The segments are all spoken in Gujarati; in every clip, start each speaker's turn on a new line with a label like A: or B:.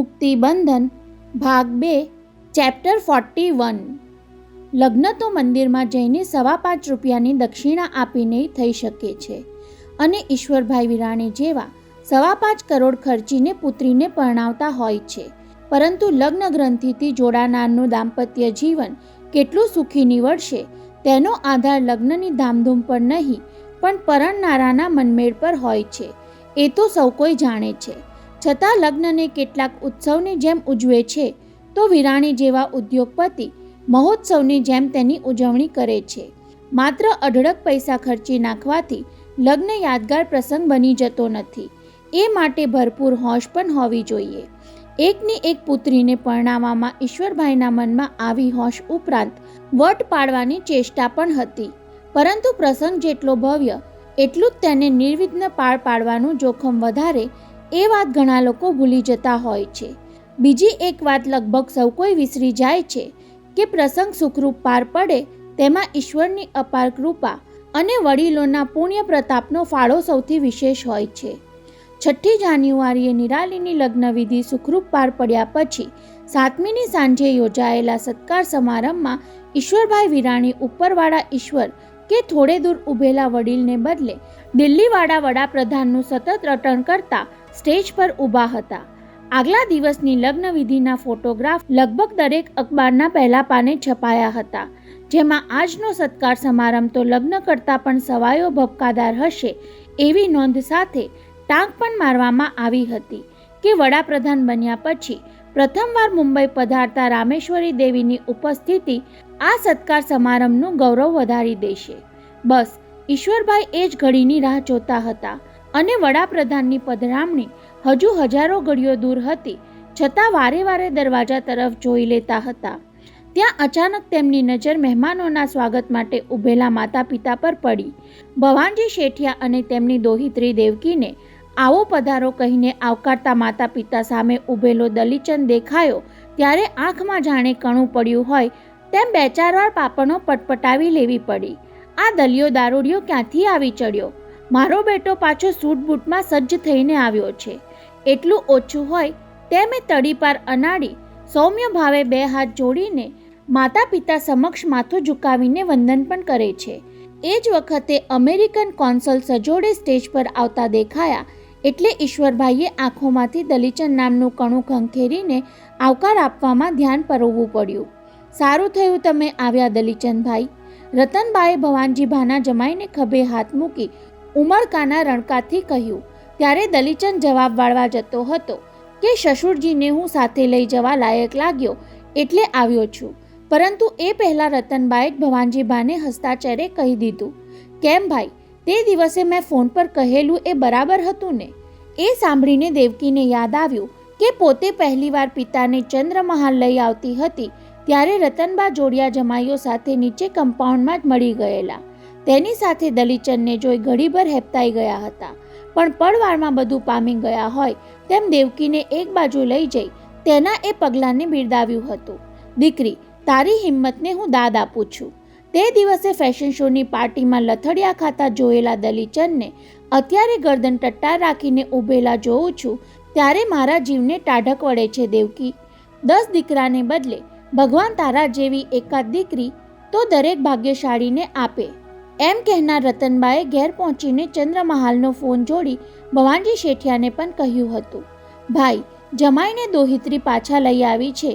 A: મુક્તિબંધન ભાગ 2 ચેપ્ટર 41. લગ્ન તો મંદિરમાં જઈને 5.5 રૂપિયાની દક્ષિણા આપીને થઈ શકે છે અને ઈશ્વરભાઈ વિરાણી જેવા 5.5 કરોડ ખર્ચીને પુત્રીને પરણાવતા હોય છે. પરંતુ લગ્ન ગ્રંથિથી જોડાનારનું દાંપત્ય જીવન કેટલું સુખી નીવડશે તેનો આધાર લગ્નની ધામધૂમ પર નહીં પણ પરણનારાના મનમેળ પર હોય છે. એ તો સૌ કોઈ જાણે છે. છતાં લગ્નને કેટલાક ઉત્સવની જેમ ઉજવે છે તો વિરાણી જેવા ઉદ્યોગપતિ મહોત્સવની જેમ તેની ઉજવણી કરે છે. માત્ર અઢળક પૈસા ખર્ચી નાખવાથી લગ્ન યાદગાર પ્રસંગ બની જતો નથી. એ માટે ભરપૂર હોશ પણ હોવી જોઈએ. એકની એક પુત્રીને પરણાવવામાં ઈશ્વરભાઈના મનમાં આવી હોશ ઉપરાંત વટ પાડવાની ચેષ્ટા પણ હતી. પરંતુ પ્રસંગ જેટલો ભવ્ય એટલું જ તેને નિર્વિઘ્ન પાર પાડવાનું જોખમ વધારે એ વાત ઘણા લોકો ભૂલી જતા હોય છે. બીજી એક વાત લગભગ સૌ કોઈ વિસરી જાય છે કે પ્રસંગ સુખરૂપ પાર પડે તેમાં ઈશ્વરની અપાર કૃપા અને વડીલોના પુણ્ય પ્રતાપનો ફાળો સૌથી વિશેષ હોય છે. 6ઠી જાન્યુઆરીએ નિરાલીની લગ્નવિધિ સુખરૂપ પાર પડ્યા પછી 7મીની સાંજે યોજાયેલા સત્કાર સમારંભમાં ઈશ્વરભાઈ વિરાણી ઉપરવાળા ઈશ્વર કે થોડે દૂર ઊભેલા વડીલને બદલે દિલ્હીવાળા વડાપ્રધાનનું સતત રટણ કરતા સ્ટેજ પર ઊભા હતા. આગલા દિવસની લગ્નવિધિના ફોટોગ્રાફ લગભગ દરેક અખબારના પહેલા પાને છપાયા હતા, જેમાં આજનો સત્કાર સમારંભ તો લગ્ન કરતાં પણ સવાયો ભપકાદાર હશે એવી નોંધ સાથે ટાંક પણ મારવામાં આવી હતી કે વડાપ્રધાન બન્યા પછી પ્રથમવાર મુંબઈ પધારતા રામેશ્વરી દેવીની ઉપસ્થિતિ આ સત્કાર સમારંભનું ગૌરવ વધારી દેશે. બસ ઈશ્વરભાઈ એ જ ઘડીની રાહ જોતા હતા અને વડાપ્રધાનની પધરામણી હજુ હજારો ઘડીઓ દૂર હતી છતાં વારે વારે દરવાજા તરફ જોઈ લેતા હતા. ત્યાં અચાનક તેમની નજર મહેમાનોના સ્વાગત માટે ઊભેલા માતા પિતા પર પડી. ભવાનજી શેઠિયા અને તેમની દોહિત્રી દેવકીને આવો પધારો કહીને આવકારતા માતા પિતા સામે ઊભેલો દલીચંદ દેખાયો ત્યારે આંખમાં જાણે કણું પડ્યું હોય તેમ 2-4 વાર પાપણો પટપટાવી લેવી પડી. આ દલિયો દારૂડિયો ક્યાંથી આવી ચડ્યો? મારો બેટો પાછો સૂટ બૂટમાં સજ્જ થઈને આવ્યો છે. એટલું ઓછું હોય તેમ એ તડીપાર અનાડી સૌમ્ય ભાવે 2 હાથ જોડીને માતા પિતા સમક્ષ માથું ઝુકાવીને વંદન પણ કરે છે. એ જ વખતે અમેરિકન કોન્સલ સજોડે સ્ટેજ પર આવતા દેખાયા એટલે ઈશ્વરભાઈએ આંખોમાંથી દલીચંદ નામનું કણું ખંખેરીને આવકાર આપવામાં ધ્યાન પરોવવું પડ્યું. સારું થયું તમે આવ્યા દલીચંદભાઈ. રતનબાએ ભવાનજીભાના જમાઈને ખભે હાથ મૂકી ઉમળકાના રણકાથી કહ્યું. ત્યારે દલીચંદ જવાબ વાળવા જતો હતો કે સસુરજીને હું સાથે લઈ જવા લાયક લાગ્યો એટલે આવ્યો છું. પરંતુ એ પહેલાં રતનબાએ જ ભવાનજીભાને હસતા ચહેરે કહી દીધું, કેમ ભાઈ, તે દિવસે મેં ફોન પર કહેલું એ બરાબર હતું ને? એ સાંભળીને દેવકીને યાદ આવ્યું કે પોતે પહેલીવાર પિતાને ચંદ્રમહાલ લઈ આવતી હતી ત્યારે રતનબા જોડિયા જમાઈઓ સાથે નીચે કમ્પાઉન્ડમાં જ મળી ગયેલા. તેની સાથે દલીચંદને જોઈ ઘડીભર હેપતાઈ ગયા હતા, પણ પળવારમાં બધું પામી ગયા હોય તેમ દેવકીને એક બાજુ લઈ જઈ તેના એ પગલાંને બિરદાવ્યું હતું. દીકરી, તારી હિંમતને હું દાદ આપું છું. તે દિવસે ફેશન શોની પાર્ટીમાં લથડિયા ખાતા જોયેલા દલીચંદને અત્યારે ગરદન ટટ્ટાર રાખીને ઊભેલા જોઉં છું ત્યારે મારા જીવને ટાઢક વળે છે. દેવકી, 10 દીકરાને બદલે ભગવાન તારા જેવી એકાદ દીકરી તો દરેક ભાગ્યશાળીને આપે. એમ કહેનાર રતનબાએ ઘેર પહોંચીને ચંદ્રમહાલનો ફોન જોડી ભવાનજી શેઠિયાને પણ કહ્યું હતું, ભાઈ, જમાઈને દોહિત્રી પાછા લઈ આવી છે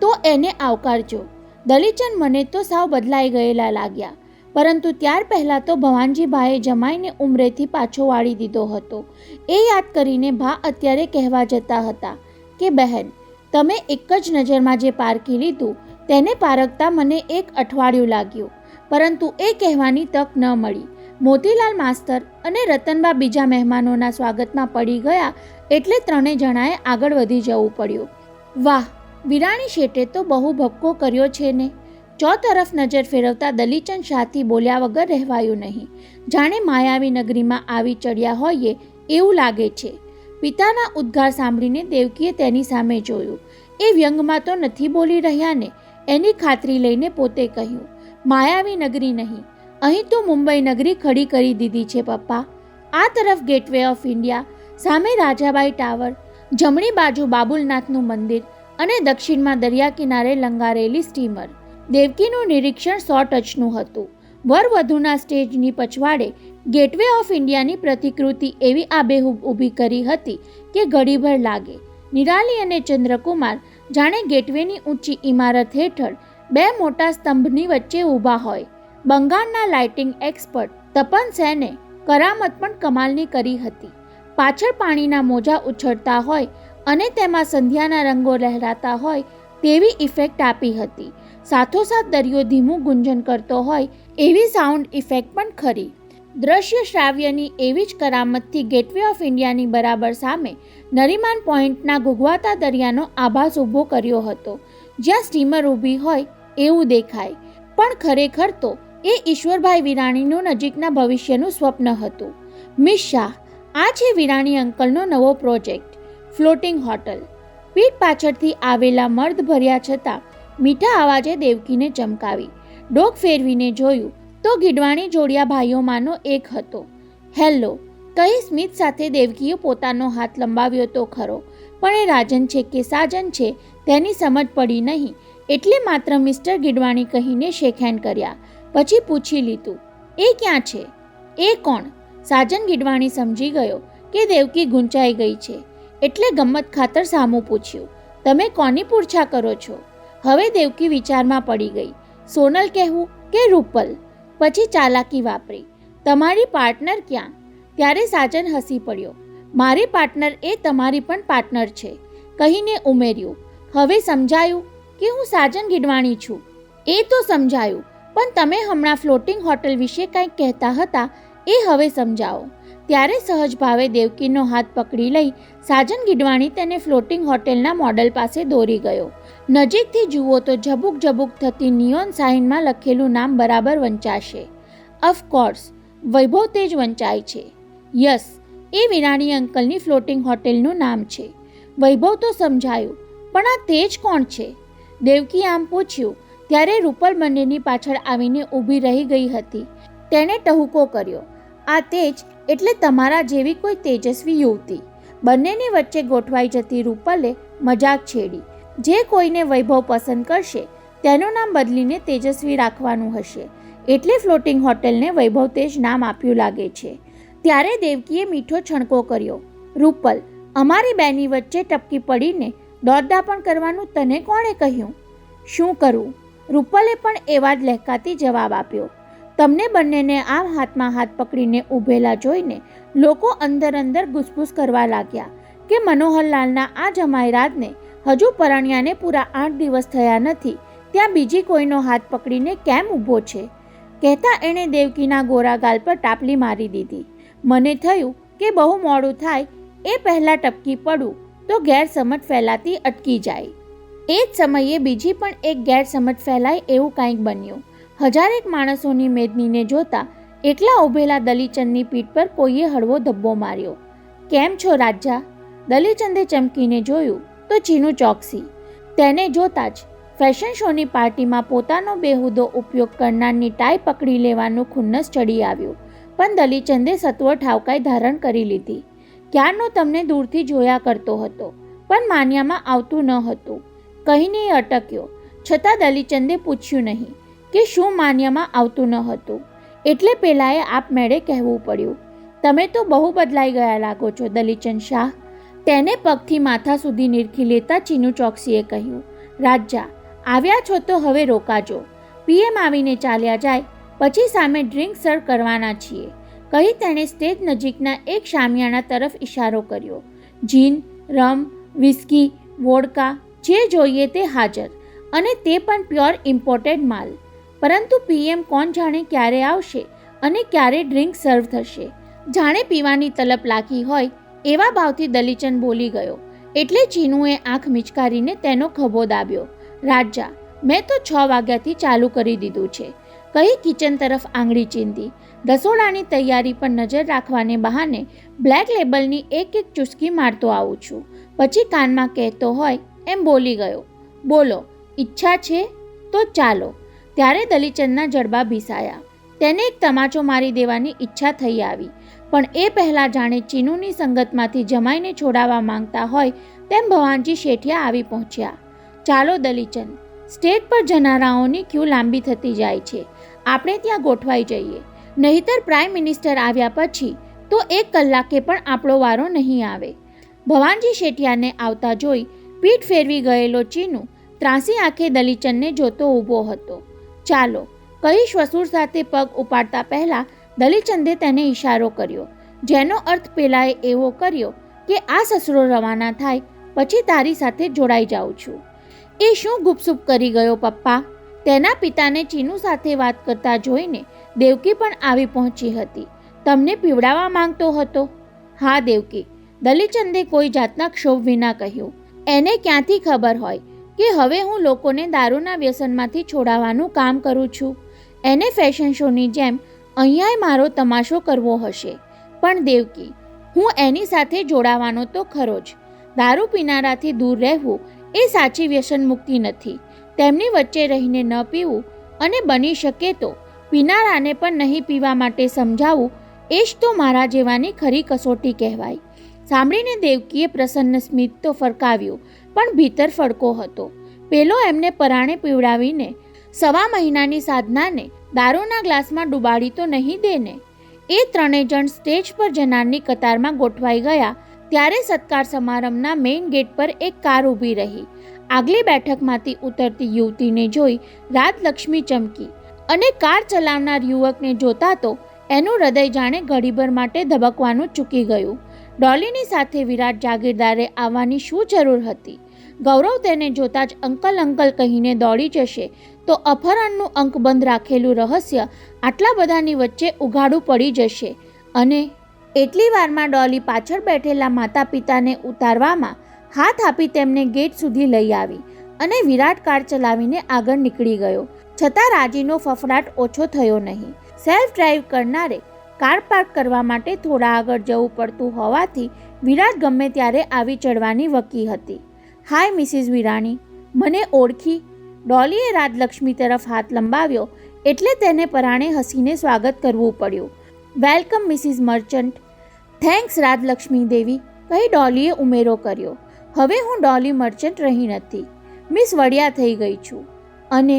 A: તો એને આવકારજો. દલીચંદ મને તો સાવ બદલાઈ ગયેલા લાગ્યા, પરંતુ ત્યાર પહેલાં તો ભવાનજીભાઈએ જમાઈને ઉંમરેથી પાછો વાળી દીધો હતો. એ યાદ કરીને ભા અત્યારે કહેવા જતા હતા કે બહેન, તમે એક જ નજરમાં જે પારખી લીધું તેને પારખતા મને 1 અઠવાડિયું લાગ્યું, પરંતુ એ કહેવાની તક ન મળી. મોતીલાલ માસ્તર અને રતનબા બીજા મહેમાનોના સ્વાગતમાં પડી ગયા એટલે 3 જણાએ આગળ વધી જવું પડ્યું. વાહ, વિરાણી શેઠે તો બહુ ભપકો કર્યો છે ને? ચોતરફ નજર ફેરવતા દલીચંદ શાહથી બોલ્યા વગર રહેવાયું નહીં. જાણે માયાવી નગરીમાં આવી ચડ્યા હોઈએ એવું લાગે છે. પિતાના ઉદ્ગાર સાંભળીને દેવકીએ તેની સામે જોયું. એ વ્યંગમાં તો નથી બોલી રહ્યા ને? એની ખાતરી લઈને પોતે કહ્યું, માયાવી નગરી નહીં, અહીં તો મુંબઈ નગરી ખડી કરી દીધી છે પપ્પા. આ તરફ ગેટવે ઓફ ઇન્ડિયા, સામે રાજાબાઈ ટાવર, જમણી બાજુ બાબુલનાથનું મંદિર અને દક્ષિણમાં દરિયા કિનારે લંગારેલી સ્ટીમર. દેવકીનું નિરીક્ષણ 100 ટચનું હતું. વરવધુના સ્ટેજની પછવાડે ગેટવે ઓફ ઇન્ડિયાની પ્રતિકૃતિ એવી આબેહૂબ ઊભી કરી હતી કે ઘડીભર લાગે. નિરાલી અને ચંદ્રકુમાર જાણે ગેટવેની ઊંચી ઇમારત હેઠળ બે મોટા સ્તંભની વચ્ચે ઊભા હોય. બંગાળના લાઇટિંગ એક્સપર્ટ તપન સેને કરામત પણ કમાલની કરી હતી. પાછળ પાણીના મોજા ઉછળતા હોય અને તેમાં સંધ્યાના રંગો લહેરાતા હોય તેવી ઇફેક્ટ આપી હતી. સાથોસાથ દરિયો ધીમું ગુંજન કરતો હોય એવી સાઉન્ડ ઇફેક્ટ પણ ખરી. દ્રશ્ય શ્રાવ્યની એવી જ કરામતથી ગેટવે ઓફ ઇન્ડિયાની બરાબર સામે નરીમાન પોઈન્ટના ઘૂઘવાતા દરિયાનો આભાસ ઊભો કર્યો હતો, જ્યાં સ્ટીમર ઊભી હોય એવું દેખાય. પણ ખરેખર તો એ ઈશ્વરભાઈ વિરાણીનું નજીકના ભવિષ્યનું સ્વપ્ન હતું. મિસ શાહ, આ છે વિરાણી અંકલનો નવો પ્રોજેક્ટ, ફ્લોટિંગ હોટલ. પીઠ પાછળથી આવેલા મર્દ ભર્યા છતાં મીઠા અવાજે દેવકીને ચમકાવી. ડોક ફેરવીને જોયું તો ગીડવાણી જોડિયા ભાઈઓમાંનો એક હતો. હેલો કહી સ્મિત સાથે દેવકીએ પોતાનો હાથ લંબાવ્યો તો ખરો, પણ એ રાજન છે કે સાજન છે તેની સમજ પડી નહીં, એટલે માત્ર મિસ્ટર ગીડવાણી કહીને શેકહેન્ડ કર્યા. પછી પૂછી લીધું, એ ક્યાં છે? એ કોણ? સાજન ગીડવાણી સમજી ગયો કે દેવકી ગૂંચાઈ ગઈ છે, એટલે ગમ્મત ખાતર સામું પૂછ્યું, તમે કોની પૂછા કરો છો? હવે દેવકી વિચારમાં પડી ગઈ. સોનલ કહેવું કે રૂપલ? પછી ચાલાકી વાપરી, તમારી પાર્ટનર ક્યાં? ત્યારે સાજન હસી પડ્યો. મારી પાર્ટનર એ તમારી પણ પાર્ટનર છે કહીને ઉમેર્યું, હવે સમજાયું કે હું સાજન ગીડવાણી છું? એ તો સમજાયું, પણ તમે હમણાં ફ્લોટિંગ હોટલ વિશે કંઈક કહેતા હતા એ હવે સમજાવો. ત્યારે સહજ ભાવે દેવકીનો હાથ પકડી લઈ સાજન ગીડવાણી તેને ફ્લોટિંગ હોટેલના મોડલ પાસે દોરી ગયો. નજીકથી જુઓ તો ઝબુક ઝબુક થતી નિયોન સાઇનમાં લખેલું નામ બરાબર વંચાશે. ઓફકોર્સ વૈભવ તેજ વંચાય છે. યસ, એ વિરાણી અંકલની ફ્લોટિંગ હોટેલનું નામ છે. વૈભવ તો સમજાયું, પણ આ તેજ કોણ છે? દેવકી આમ પૂછ્યું ત્યારે રૂપલ બંનેની પાછળ આવીને ઊભી રહી ગઈ હતી. તેણે ટહુકો કર્યો, આ તેજ એટલે તમારા જેવી કોઈ તેજસ્વી યુવતી. બંનેની વચ્ચે ગોઠવાઈ જતી રૂપલે મજાક છેડી, જે કોઈને વૈભવ પસંદ કરશે તેનું નામ બદલીને તેજસ્વી રાખવાનું હશે, એટલે ફ્લોટિંગ હોટેલને વૈભવ તેજ નામ આપ્યું લાગે છે. ત્યારે દેવકીએ મીઠો છણકો કર્યો, રૂપલ, અમારી બેની વચ્ચે ટપકી પડીને દોડદા પણ કરવાનું તને કોણે કહ્યું? શું કરું? રૂપલે પણ એવા જ લહેકાતી જવાબ આપ્યો. તમને બંનેને આમ હાથમાં હાથ પકડીને ઊભેલા જોઈને લોકો અંદર અંદર ગુસગુસ કરવા લાગ્યા કે મનોહરલાલના આ જમાઈરાતને હજુ પરણ્યાને પૂરા 8 દિવસ થયા નથી, ત્યાં બીજી કોઈનો હાથ પકડીને કેમ ઊભો છે? કહેતા એણે દેવકીના ગોરા ગાલ પર ટાપલી મારી દીધી. મને થયું કે બહુ મોડું થાય એ પહેલાં ટપકી પડું તો ગેરસમજ ફેલાતી અટકી જાય. એ જ સમયે બીજી પણ એક ગેરસમજ ફેલાય એવું કંઈક બન્યું. હજારેક માણસોની મેદનીને જોતા એકલા ઊભેલા દલીચંદની પીઠ પર કોઈએ હળવો ધબ્બો માર્યો. કેમ છો રાજા? દલીચંદે ચમકીને જોયું તો ચીનુ ચોકસી. તેને જોતાં જ ફેશન શોની પાર્ટીમાં પોતાનો બેહુદો ઉપયોગ કરનારની ટાઈ પકડી લેવાનું ખુન્નસ ચડી આવ્યું, પણ દલીચંદે સત્વર ઠાવકાઈ ધારણ કરી લીધી. ક્યારનો તમને દૂરથી જોયા કરતો હતો, પણ માન્યામાં આવતું ન હતું કહીને એ અટક્યો. છતાં દલીચંદે પૂછ્યું નહીં કે શું માન્યમાં આવતું ન હતું, એટલે પેલાએ આપમેળે કહેવું પડ્યું, તમે તો બહુ બદલાઈ ગયા લાગો છો દલીચંદ શાહ. તેને પગથી માથા સુધી નિરખી લેતા ચીનુ ચોકસીએ કહ્યું, રાજા આવ્યા છો તો હવે રોકાજો. પીએમ આવીને ચાલ્યા જાય પછી સામે ડ્રિંક સર્વ કરવાના છીએ કહી તેણે સ્ટેજ નજીકના એક શામિયાણા તરફ ઇશારો કર્યો. જીન, રમ, વિસ્કી, વોડકા જે જોઈએ તે હાજર, અને તે પણ પ્યોર ઇમ્પોર્ટેડ માલ. પરંતુ પીએમ કોણ જાણે ક્યારે આવશે અને ક્યારે ડ્રિંક સર્વ થશે. જાણે પીવાની તલપ લાગી હોય એવા ભાવથી દલીચંદ બોલી ગયો, એટલે ચીનુએ આંખ મિચકારીને તેનો ખભો દાબ્યો. રાજા, મેં તો 6 વાગ્યાથી ચાલુ કરી દીધું છે કહી કિચન તરફ આંગળી ચીંધી. રસોડાની તૈયારી પર નજર રાખવાને બહાને બ્લેક લેબલની એક એક ચુસ્કી મારતો આવું છું. પછી કાનમાં કહેતો હોય એમ બોલી ગયો, બોલો, ઈચ્છા છે તો ચાલો. ત્યારે દલીચંદના જડબા ભીસાયા. તેને એક તમાચો મારી દેવાની ઈચ્છા થઈ આવી, પણ એ પહેલાં જાણે ચીનુની સંગતમાંથી જમાઈને છોડાવવા માંગતા હોય તેમ ભવાનજી શેઠિયા આવી પહોંચ્યા. ચાલો દલીચંદ, સ્ટેજ પર જનારાઓની ક્યુ લાંબી થતી જાય છે, આપણે ત્યાં ગોઠવાઈ જઈએ, નહીતર પ્રાઇમ મિનિસ્ટર આવ્યા પછી તો 1 કલાકે પણ આપણો વારો નહીં આવે. ભવાનજી શેઠિયાને આવતા જોઈ પીઠ ફેરવી ગયેલો ચીનુ ત્રાસી આંખે દલીચંદને જોતો ઊભો હતો. ચાલો કહી શ્વસુર સાથે પગ ઉપાડતા પહેલાં દલીચંદે તેને ઈશારો કર્યો, જેનો અર્થ પેલાએ એવો કર્યો કે આ સસરો રવાના થાય પછી તારી સાથે જોડાઈ જાઉં છું. એ શું ગુપસુપ કરી ગયો પપ્પા? તેના પિતાને ચીનુ સાથે વાત કરતા જોઈને દેવકી પણ આવી પહોંચી હતી. તમને પીવડાવવા માંગતો હતો? હા દેવકી, દલીચંદે કોઈ જાતના ક્ષોભ વિના કહ્યું. એને ક્યાંથી ખબર હોય કે હવે હું લોકોને દારૂના વ્યસનમાંથી છોડાવવાનું કામ કરું છું? એને ફેશન શોની જેમ અહીંયાય મારો તમાશો કરવો હશે. પણ દેવકી, હું એની સાથે જોડાવાનો તો ખરો જ. દારૂ પીનારાથી દૂર રહેવું એ સાચી વ્યસન મુક્તિ નથી. તેમની વચ્ચે રહીને ન પીવું અને બની શકે તો પીનારાને પણ નહીં પીવા માટે સમજાવવું એ જ તો મારા જેવાની ખરી કસોટી કહેવાય. સાંભળીને દેવકીએ પ્રસન્ન સ્મિત તો ફરકાવ્યું, પણ ભીતર ફડકો હતો. પેલો એમને પરાણે પીવડાવીને 1.25 મહિનાની સાધનાને દારૂના ગ્લાસમાં ડૂબાડી તો નહીં દે ને? એ 3 જણ સ્ટેજ પર જનારની કતારમાં ગોઠવાઈ ગયા ત્યારે સત્કાર સમારંભના મેઇન ગેટ પર એક કાર ઊભી રહી. આગલી બેઠકમાંથી ઉતરતી યુવતીને જોઈ રાજલક્ષ્મી ચમકી અને કાર ચલાવનાર યુવકને જોતા તો એનું હૃદય જાણે ઘડીભર માટે ધબકવાનું ચૂકી ગયું. ડોલીની સાથે વિરાટ જાગીરદારે આવવાની શું જરૂર હતી? ગૌરવ તેને જોતા જ અંકલ અંકલ કહીને દોડી જશે તો અપહરણનું અંકબંધ રાખેલું રહસ્ય આટલા બધાની વચ્ચે ઉઘાડું પડી જશે. અને એટલી વારમાં ડોલી પાછળ બેઠેલા માતા પિતાને ઉતારવામાં હાથ આપી તેમને ગેટ સુધી લઈ આવી અને વિરાટ કાર ચલાવીને આગળ નીકળી ગયો. છતાં રાજીનો ફફડાટ ઓછો થયો નહીં. સેલ્ફ ડ્રાઈવ કરનારે કાર પાર્ક કરવા માટે થોડા આગળ જવું પડતું હોવાથી વિરાટ ગમે ત્યારે આવી ચડવાની વકી હતી. હાય મિસિસ વિરાણી, મને ઓળખી? ડોલીએ રાજલક્ષ્મી તરફ હાથ લંબાવ્યો એટલે તેને પરાણે હસીને સ્વાગત કરવું પડ્યું. Welcome Mrs Merchant. Thanks Rajlakshmi Devi, કહી ડોલીએ ઉમેરો કર્યો. હવે હું ડોલી મર્ચન્ટ રહી નથી, મિસ વડિયા થઈ ગઈ છું. અને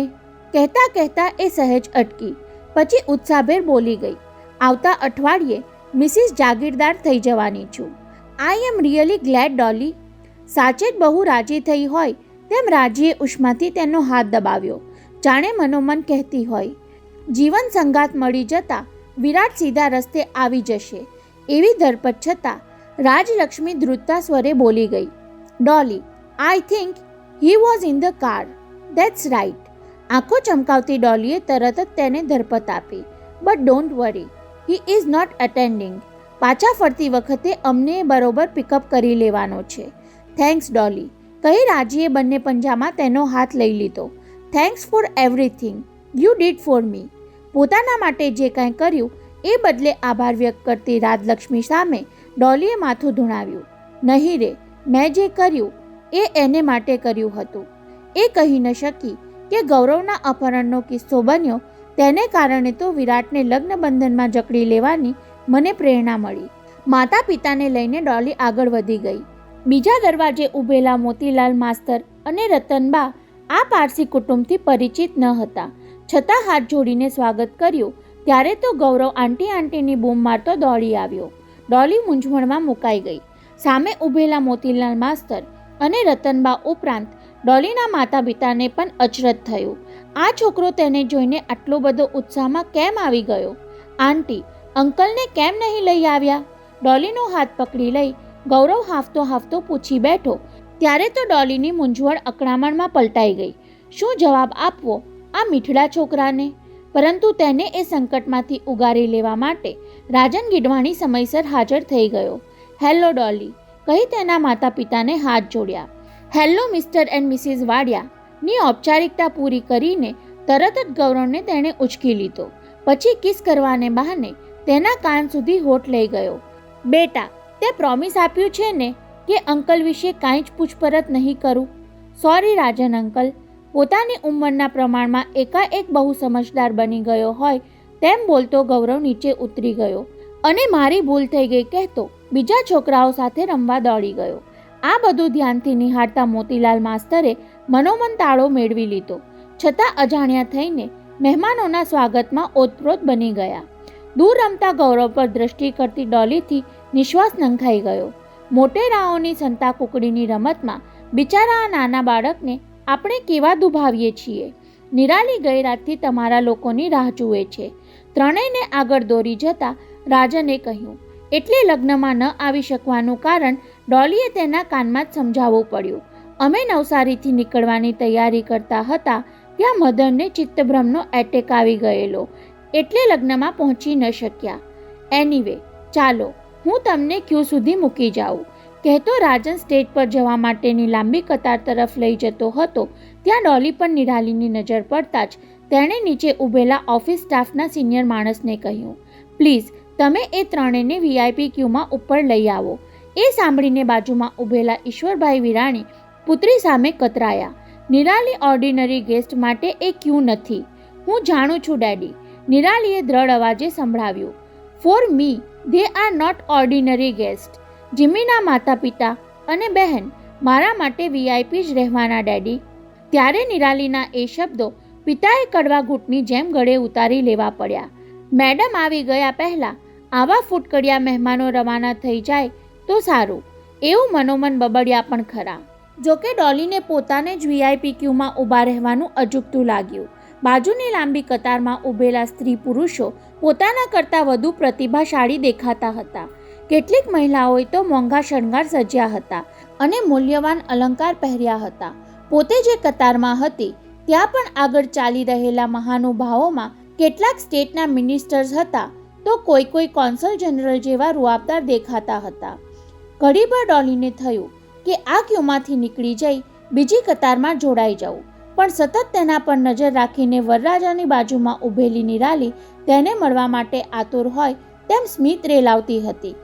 A: કહેતા કહેતા એ સહેજ અટકી, પછી ઉત્સાહભેર બોલી ગઈ. આવતા અઠવાડિયે મિસિસ જાગીરદાર થઈ જવાની છું. આઈ એમ રિયલી ગ્લેડ ડોલી. સાચે જ બહુ રાજી થઈ હોય તેમ રાજીએ ઉષ્માથી તેનો હાથ દબાવ્યો, જાણે મનોમન કહેતી હોય, જીવન સંગાત મળી જતા વિરાટ સીધા રસ્તે આવી જશે. એવી ધરપત છતાં રાજલક્ષ્મી ધ્રુજતા સ્વરે બોલી ગઈ, Dolly, I think he was in the car. That's right. આંખો ચમકાવતી ડોલીએ તરત જ તેને ધરપત આપી. But don't worry, he is not attending. પાછા ફરતી વખતે અમને બરોબર પિકઅપ કરી લેવાનો છે. થેન્ક્સ ડોલી, કહી રાજીએ બંને પંજામાં તેનો હાથ લઈ લીધો. Thanks for everything you did for me. પોતાના માટે જે કાંઈ કર્યું એ બદલે આભાર વ્યક્ત કરતી રાજલક્ષ્મી સામે ડોલીએ માથું ધુણાવ્યું. નહીં રે, મેં જે કર્યું એ એને માટે કર્યું હતું. એ કહી ન શકી કે ગૌરવના અપહરણનો કિસ્સો બન્યો તેને કારણે તો વિરાટને લગ્ન બંધનમાં જકડી લેવાની મને પ્રેરણા મળી. માતા પિતાને લઈને ડોલી આગળ વધી ગઈ. બીજા દરવાજે ઊભેલા મોતીલાલ માસ્તર અને રતનબા આ પારસી કુટુંબથી પરિચિત ન હતા, છતાં હાથ જોડીને સ્વાગત કર્યું ત્યારે તો ગૌરવ આંટી આંટીની બૂમ મારતો દોડી આવ્યો. ડોલી મૂંઝવણમાં મુકાઈ ગઈ. સામે ઊભેલા મોતીલાલ માસ્તર અને રતનબા ઉપરાંત ડોલીના માતા પિતાને પણ અચરજ થયું. આ છોકરો તેને જોઈને આટલો બધો ઉત્સાહમાં કેમ આવી ગયો? આંટી, અંકલને કેમ નહીં લઈ આવ્યા? ડોલીનો હાથ પકડી લઈ ગૌરવ હાફતો હાફતો પૂછી બેઠો ત્યારે તો ડોલીની મૂંઝવણ અકળામણમાં પલટાઈ ગઈ. શું જવાબ આપવો આ મીઠડા છોકરાને? પરંતુ તેને એ સંકટમાંથી ઉગારી લેવા માટે રાજન ગીડવાણી સમયસર હાજર થઈ ગયો. હેલો ડોલી, કહી તેના માતા પિતાને હાથ જોડ્યા. Hello mister and Mrs Wadia ની ઔપચારિકતા પૂરી કરીને તરત જ ગૌરવને તેણે ઉચકી લીધો. પછી કિસ કરવાને બહાને તેના કાન સુધી હોઠ લઈ ગયો. બેટા, તે પ્રોમિસ આપ્યું છે ને કે અંકલ વિશે કાંઈ જ પૂછપરછ નહીં કરું? સોરી રાજન અંકલ. પોતાની ઉંમરના પ્રમાણમાં એકાએક બહુ સમજદાર બની ગયો હોય તેમ બોલતો ગૌરવ નીચે ઉતરી ગયો અને મારી ભૂલ થઈ ગઈ કહેતો બીજા છોકરાઓ સાથે રમવા દોડી ગયો. આ બધું ધ્યાનથી નિહાળતા મોતીલાલ માસ્તરે મનોમન તાળો મેળવી લીધો, છતાં અજાણ્યા થઈને મહેમાનોના સ્વાગતમાં ઓતપ્રોત બની ગયા. દૂર રમતા ગૌરવ પર દ્રષ્ટિ કરતી ડોલીથી નિશ્વાસ નંખાઈ ગયો. મોટેરાઓની સંતા કુકડીની રમતમાં બિચારા આ નાના બાળકને આપણે કેવા દુભાવીએ છીએ. નિરાલી ગઈ રાતથી તમારા લોકોની રાહ જુએ છે. ત્રણેયને આગળ દોરી જતા રાજને કહ્યું. એટલે લગ્નમાં ન આવી શકવાનું કારણ ડોલીએ તેના કાનમાં જ સમજાવવું પડ્યું. અમે નવસારીથી નીકળવાની તૈયારી કરતા હતા ત્યાં મદનને ચિત્તભ્રમનો એટેક આવી ગયેલો, એટલે લગ્નમાં પહોંચી ન શક્યા. એનીવે ચાલો હું તમને ક્યુ સુધી મૂકી જાઉં, કહેતો રાજન સ્ટેજ પર જવા માટેની લાંબી કતાર તરફ લઈ જતો હતો. ત્યાં ડોલી પર નિરાલીની નજર પડતા જ તેણે નીચે ઊભેલા ઓફિસ સ્ટાફના સિનિયર માણસને કહ્યું, પ્લીઝ તમે એ ત્રણેયને વીઆઈપી ક્યુમાં ઉપર લઈ આવો. એ સાંભળીને બાજુમાં ઊભેલા ઈશ્વરભાઈ વિરાણી પુત્રી સામે કતરાયા. નિરાલી ઓર્ડિનરી ગેસ્ટ માટે એ ક્યુ નથી. હું જાણું છું ડેડી, નિરાલીએ દ્રઢ અવાજે સંભળાવ્યું. For me they are not ordinary guest. જીમીના માતા પિતા અને બહેન મારા માટે વીઆઈપી જ રહેવાના ડેડી. ત્યારે નિરાલીના એ શબ્દો પિતાએ કડવા ઘૂંટની જેમ ગળે ઉતારી લેવા પડ્યા. મેડમ આવી ગયા પહેલાં આવા ફૂટકડિયા મહેમાનો રવાના થઈ જાય તો સારું, એવું મનોમન બબડ્યા પણ ખરા. જોકે ડોલીને પોતાને જ વીઆઈપી ક્યુમાં ઊભા રહેવાનું અજુગતું લાગ્યું. બાજુની લાંબી કતારમાં ઊભેલા સ્ત્રી પુરુષો પોતાના કરતાં વધુ પ્રતિભાશાળી દેખાતા હતા. કેટલીક મહિલાઓએ તો મોંઘા શણગાર સજ્યા હતા અને મૂલ્યવાન અલંકાર પહેર્યા હતા. પોતે જે કતારમાં હતી ત્યાં પણ આગળ ચાલી રહેલા મહાનુભાવોમાં કેટલાક સ્ટેટના મિનિસ્ટર્સ હતા તો કોઈ કોન્સલ જનરલ જેવા રૂઆબદાર દેખાતા હતા. ઘડીભર ડોલીને થયું કે આ ક્યુમાંથી નીકળી જઈ બીજી કતારમાં જોડાઈ જવું, પણ સતત તેના પર નજર રાખીને વરરાજાની બાજુમાં ઊભેલી નિરાલી તેને મળવા માટે આતુર હોય તેમ સ્મિત રેલાવતી હતી.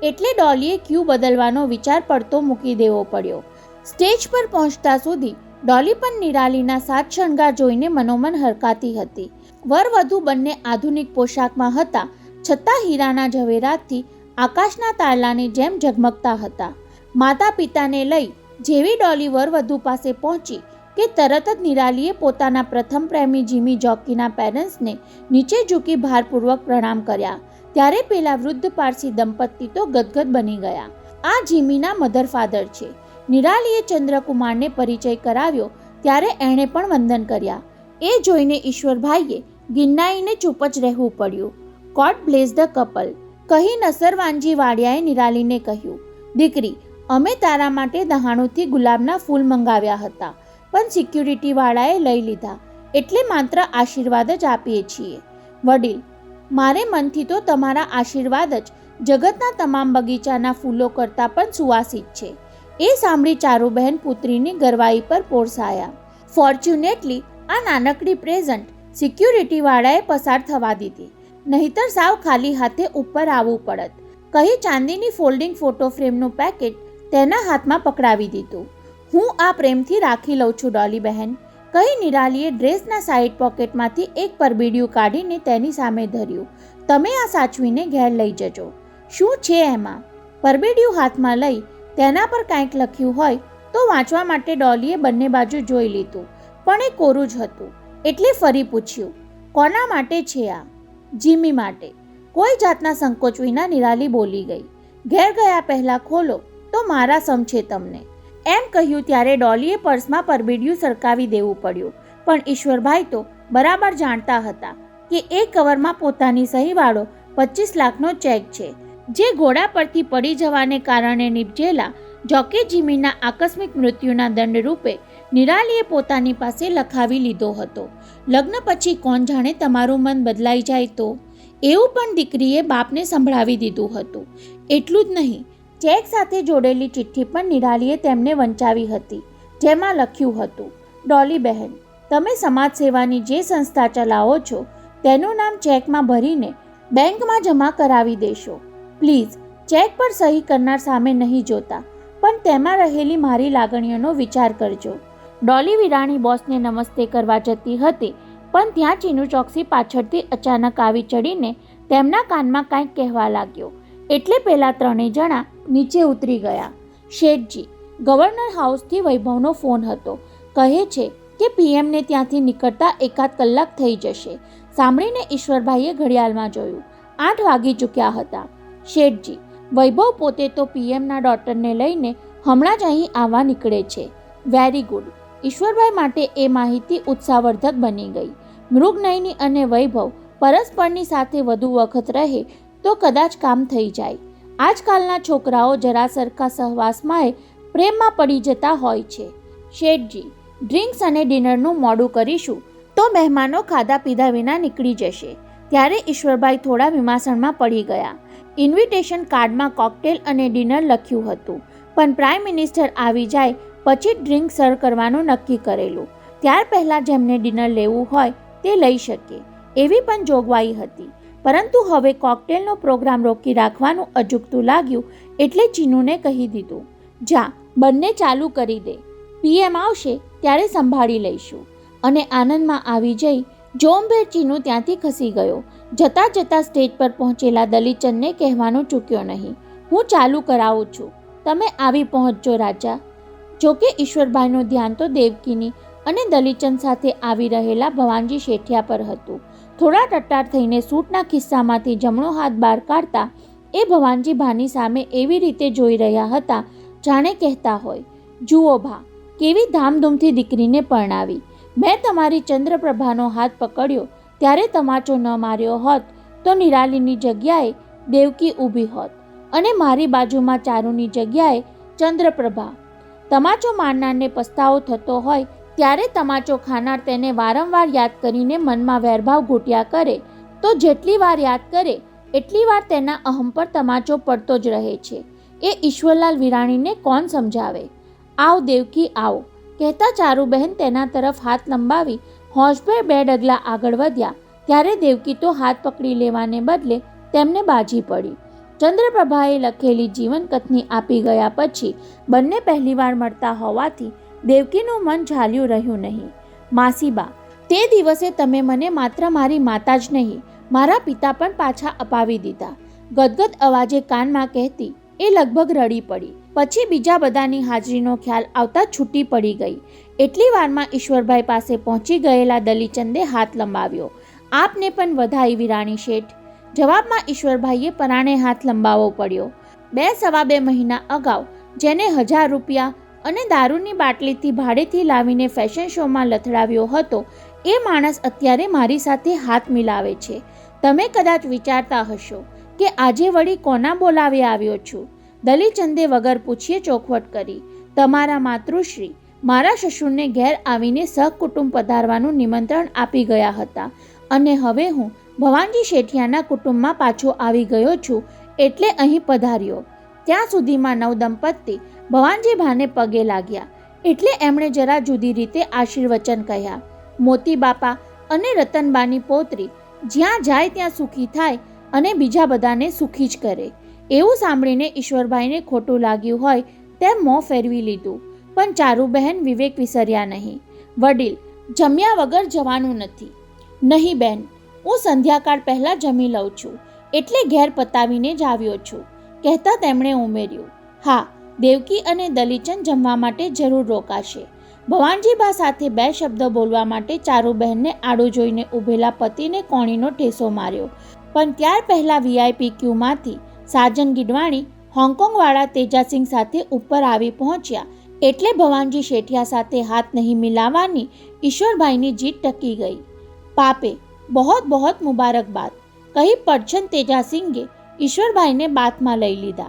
A: એટલે ડોલીએ ક્યુ બદલવાનો વિચાર પડતો મૂકી દેવો પડ્યો. સ્ટેજ પર પહોંચતા સુધી ડોલી પણ નિરાલીના સાત શણગાર જોઈને મનોમન હરકાતી હતી. વરવધુ બંને આધુનિક પોશાકમાં હતા, છતાં હીરાના ઝવેરાતથી આકાશના તારલાની જેમ ઝગમગતા હતા. માતા પિતાને લઈ જેવી ડોલી વરવધુ પાસે પહોંચી કે તરત જ નિરાલીએ પોતાના પ્રથમ પ્રેમી જીમી જોકીના પેરેન્ટ્સને નીચે ઝૂકી ભારપૂર્વક પ્રણામ કર્યા. ત્યારે પેલા વૃદ્ધ પારસી દંપતી તો ગદગદ બની ગયા. આ જીમીના મધર ફાધર છે. નિરાલીએ ચંદ્રકુમારને પરિચય કરાવ્યો ત્યારે એણે પણ વંદન કર્યા. એ જોઈને ઈશ્વરભાઈએ ગિન્નાઈને ચૂપ જ રહેવું પડ્યું. ગોડ બ્લેસ ધ કપલ, કહી નસરવાનજી વાડિયાએ નિરાલીને કહ્યું, દીકરી અમે તારા માટે દહાણુથી ગુલાબના ફૂલ મંગાવ્યા હતા, પણ સિક્યુરિટીવાળાએ લઈ લીધા, એટલે માત્ર આશીર્વાદ જ આપીએ છીએ. વડીલ, મારે મનથી તો તમારા આશીર્વાદ જ જગતના તમામ બગીચાના ફૂલો કરતાં પણ સુવાસિત છે. એ સાંભળી ચારુબહેન પુત્રીની ગરવાઈ પર પોરસાયા. ફોર્ચ્યુનેટલી આ નાનકડી પ્રેઝન્ટ સિક્યુરિટીવાળાએ પસાર થવા દીધી, નહીતર સાવ ખાલી હાથે ઉપર આવવું પડત, કહી ચાંદીની ફોલ્ડિંગ ફોટો ફ્રેમનું પેકેટ તેના હાથમાં પકડાવી દીધું. હું આ પ્રેમથી રાખી લઉં છું ડોલી બહેન, કહી નિરાલીએ ડ્રેસના સાઈડ પોકેટમાંથી એક પરબીડિયું કાઢીને તેની સામે ધર્યું. તમે આ સાચવીને ઘેર લઈ જજો. શું છે એમાં? પરબીડિયું હાથમાં લઈ તેના પર કાંઈક લખ્યું હોય તો વાંચવા માટે ડોલીએ બંને બાજુ જોઈ લીધું, પણ એ કોરું જ હતું. એટલે ફરી પૂછ્યું, કોના માટે છે આ? જીમી માટે. કોઈ જાતના સંકોચ વિના નિરાલી બોલી ગઈ. ઘેર ગયા પહેલાં ખોલો તો મારા સમ છે તમને, એમ કહ્યું ત્યારે ડોલીએ પર્સમાં પરબીડિયું સરકાવી દેવું પડ્યું. પણ ઈશ્વરભાઈ તો બરાબર જાણતા હતા કે એ કવરમાં પોતાની સહીવાળો 25 લાખનો ચેક છે, જે ઘોડા પરથી પડી જવાને કારણે નિપજેલા જોકે જીમીના આકસ્મિક મૃત્યુના દંડ રૂપે નિરાલીએ પોતાની પાસે લખાવી લીધો હતો. લગ્ન પછી કોણ જાણે તમારું મન બદલાઈ જાય તો, એવું પણ દીકરીએ બાપને સંભળાવી દીધું હતું. એટલું જ નહીં, ચેક સાથે જોડેલી ચિઠ્ઠી પણ નિરાલીએ તેમને વંચાવી હતી, જેમાં લખ્યું હતું, ડોલી બહેન, તમે સમાજ સેવાની જે સંસ્થા ચલાવો છો તેનું નામ ચેકમાં ભરીને બેંકમાં જમા કરાવી દેશો. પ્લીઝ ચેક પર સહી કરનાર સામે નહીં જોતા, પણ તેમાં રહેલી મારી લાગણીઓનો વિચાર કરજો. ડોલી વિરાણી બોસને નમસ્તે કરવા જતી હતી પણ ત્યાં ચીનુ ચોકસી પાછળથી અચાનક આવી ચડીને તેમના કાનમાં કંઈક કહેવા લાગ્યો. એટલે પેલા ત્રણેય જણા નીચે ઉતરી ગયા. શેઠજી, ગવર્નર હાઉસથી વૈભવનો ફોન હતો. કહે છે કે પીએમને ત્યાંથી નીકળતા 1-8 કલાક થઈ જશે. સાંભળીને ઈશ્વરભાઈએ ઘડિયાળમાં જોયું. 8 વાગી ચૂક્યા હતા. શેઠજી, વૈભવ પોતે તો પીએમના ડોટરને લઈને હમણાં જ અહીં આવવા નીકળે છે. Very good. ઈશ્વરભાઈ માટે એ માહિતી ઉત્સાહવર્ધક બની ગઈ. મૃગનયની અને વૈભવ પરસ્પરની સાથે વધુ વખત રહે તો કદાચ કામ થઈ જાય. આજકાલના છોકરાઓ જરા સરખા સહવાસમાં પ્રેમમાં પડી જતા હોય છે. શેઠજી, ડ્રિંક્સ અને ડિનરનું મોડું કરીશું તો મહેમાનો ખાધા પીધા વિના નીકળી જશે. ત્યારે ઈશ્વરભાઈ થોડા વિમાસણમાં પડી ગયા. ઇન્વિટેશન કાર્ડમાં કોકટેલ અને ડિનર લખ્યું હતું, પણ પ્રાઇમ મિનિસ્ટર આવી જાય પછી ડ્રિંક સર્વ કરવાનું નક્કી કરેલું. ત્યાર પહેલાં જેમને ડિનર લેવું હોય તે લઈ શકે એવી પણ જોગવાઈ હતી. પરંતુ હવે કોકટેલનો પ્રોગ્રામ રોકી રાખવાનું અજુગતું લાગ્યું એટલે ચીનુને કહી દીધું, જા બંને ચાલુ કરી દે. પીએમ આવશે ત્યારે સંભાળી લઈશું. અને આનંદમાં આવી જઈ જોમભેર ચીનુ ત્યાંથી ખસી ગયો. જતાં જતાં સ્ટેજ પર પહોંચેલા દલીચંદને કહેવાનું ચૂક્યો નહીં, હું ચાલુ કરાવું છું, તમે આવી પહોંચજો રાજા. જોકે ઈશ્વરભાઈનું ધ્યાન તો દેવકીની અને દલીચંદ સાથે આવી રહેલા ભવાનજી શેઠિયા પર હતું. થોડા ટટ્ટાર થઈને સૂટના ખિસ્સામાંથી જમણો હાથ બહાર કાઢતા એ ભવાનજી ભાની સામે એવી રીતે જોઈ રહ્યા હતા જાણે કહેતા હોય, જુઓ ભા, કેવી ધામધૂમથી દીકરીને પરણાવી. મેં તમારી ચંદ્રપ્રભાનો હાથ પકડ્યો ત્યારે તમાચો ન માર્યો હોત તો નિરાલીની જગ્યાએ દેવકી ઊભી હોત અને મારી બાજુમાં ચારુની જગ્યાએ ચંદ્રપ્રભા. તમાચો મારનારને પસ્તાવો થતો હોય ત્યારે તમાચો ખાનાર તેને વારંવાર યાદ કરીને મનમાં વેરભાવ ઘૂંટ્યા કરે તો જેટલી વાર યાદ કરે એટલી વાર તેના અહમ પર તમાચો પડતો જ રહે છે. એ ઈશ્વરલાલ વિરાણીને કોણ સમજાવે? આવ દેવકી આવ, કહેતા ચારુબહેન તેના તરફ હાથ લંબાવી હોશભેર 2 ડગલા આગળ વધ્યા ત્યારે દેવકી તો હાથ પકડી લેવાને બદલે તેમને બાજી પડી. ચંદ્રપ્રભાએ લખેલી જીવનકથની આપી ગયા પછી બંને પહેલીવાર મળતા હોવાથી દેવકીનું મન ઝાલ્યું રહ્યું નહીં. માસીબા, તે દિવસે તમે મને માત્ર મારી માતા જ નહીં મારા પિતા પણ પાછા અપાવી દીધા. ગદગદ અવાજે કાનમાં કહેતી એ લગભગ રડી પડી. પછી બીજા બધાની હાજરીનો ખ્યાલ આવતા છૂટી પડી ગઈ. એટલી વારમાં ઈશ્વરભાઈ પાસે પહોંચી ગયેલા દલીચંદે હાથ લંબાવ્યો. આપને પણ વધાઈ વિરાણી શેઠ. જવાબમાં ઈશ્વરભાઈએ પરાણે હાથ લંબાવવો પડ્યો. 2-2.5 મહિના અગાઉ જેને 1000 રૂપિયા અને દારૂની બાટલીથી ભાડેથી લાવીને ફેશન શોમાં લથડાવ્યો હતો એ માણસ અત્યારે મારી સાથે હાથ મિલાવે છે. તમે કદાચ વિચારતા હશો કે આજે વળી કોના બોલાવે આવ્યો છું. દલીચંદે વગર પૂછીએ ચોખવટ કરી, તમારા માતૃશ્રી મારા સસુરને ઘેર આવીને સહકુટુંબ પધારવાનું નિમંત્રણ આપી ગયા હતા અને હવે હું ભવાનજી શેઠિયાના કુટુંબમાં પાછો આવી ગયો છું એટલે અહીં પધાર્યો. ત્યાં સુધીમાં નવદંપતિ ભવાનજી ભાને પગે લાગ્યા એટલે એમણે જરા જુદી રીતે આશીર્વચન કહ્યા. મોતી બાપા અને રતનબાની પોતરી જ્યાં જાય ત્યાં સુખી થાય અને બીજા બધાને સુખી જ કરે. એવું સાંભળીને ઈશ્વરભાઈને ખોટું લાગ્યું હોય તેમ મોં ફેરવી લીધું, પણ ચારુબહેન વિવેક વિસર્યા નહીં. વડીલ, જમ્યા વગર જવાનું નથી. નહીં બેન, હું સંધ્યાકાળ પહેલાં જમી લઉં છું એટલે ઘેર પતાવીને જ આવ્યો છું, કહેતા તેમણે ઉમેર્યું, હા, દેવકી અને દલીચંદ જમવા માટે જરૂર રોકાશે. ભવાનજીબા સાથે 2 શબ્દ બોલવા માટે ચારુબહેનને આડું જોઈને ઊભેલા પતિને કોણીનો ઠેસો માર્યો, પણ ત્યાર પહેલાં વીઆઈપી ક્યુમાંથી સાજન ગીડવાણી હોંગકોંગવાળા તેજાસિંહ સાથે ઉપર આવી પહોંચ્યા એટલે ભવાનજી શેઠિયા સાથે હાથ નહીં મિલાવવાની ઈશ્વરભાઈની જીદ ટકી ગઈ. પાપે બહોત બહોત મુબારકબાદ, કહી પડછન તેજાસિંગે ईश्वरभाई ने बात में लई लीधा.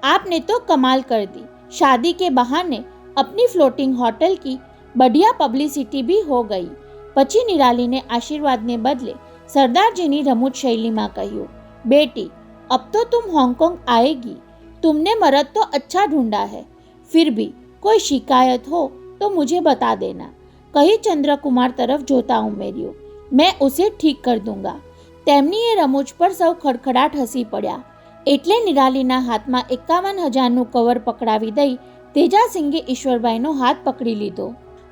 A: आपने तो कमाल कर दी. शादी के बहाने अपनी फ्लोटिंग होटल की बढ़िया पब्लिसिटी भी हो गई. પછી નિરાલીને આશીર્વાદને બદલે સરદારજીની રમૂજ શૈલીમાં કહ્યું, बेटी अब तो तुम हांगकांग आएगी. तुमने मर्द तो अच्छा ढूंढा है. फिर भी कोई शिकायत हो तो मुझे बता देना. કહી ચંદ્રકુમાર તરફ જોતા ઉમેર્યું, मैं उसे ठीक कर दूंगा. તેમની એ રમૂજ પર સૌ ખડખડાટ હસી પડ્યા. એટલે નિરાલીના હાથમાં 51,000નું કવર પકડાવી દઈ તેજાસિંગે ઈશ્વરભાઈનો હાથ પકડી લીધો.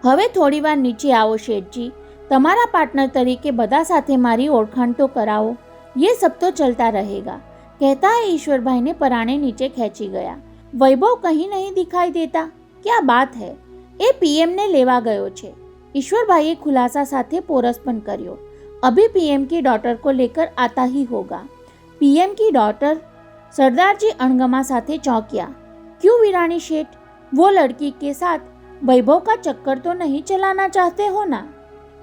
A: હવે થોડીવાર નીચે આવો શેઠજી. તમારા પાર્ટનર तरीके બધા સાથે મારી ઓળખાણ તો કરાવો, ये सब तो चलता रहेगा। कहता है ईश्वर भाई ने पराने नीचे खींची गया। वैभव कहीं नहीं दिखाई देता, क्या बात है? એ પીએમ ને લેવા ગયો છે। ईश्वरभाईए खुलासा साथे पोरसपन કર્યો। अभी पीएम की डॉटर को लेकर आता ही होगा। पीएम की डॉटर? सरदार जी अणगमा साथे चौंकिया। क्यों वीरानी शेठ, वो लड़की के साथ वैभव का चक्कर तो नहीं चलाना चाहते हो ना?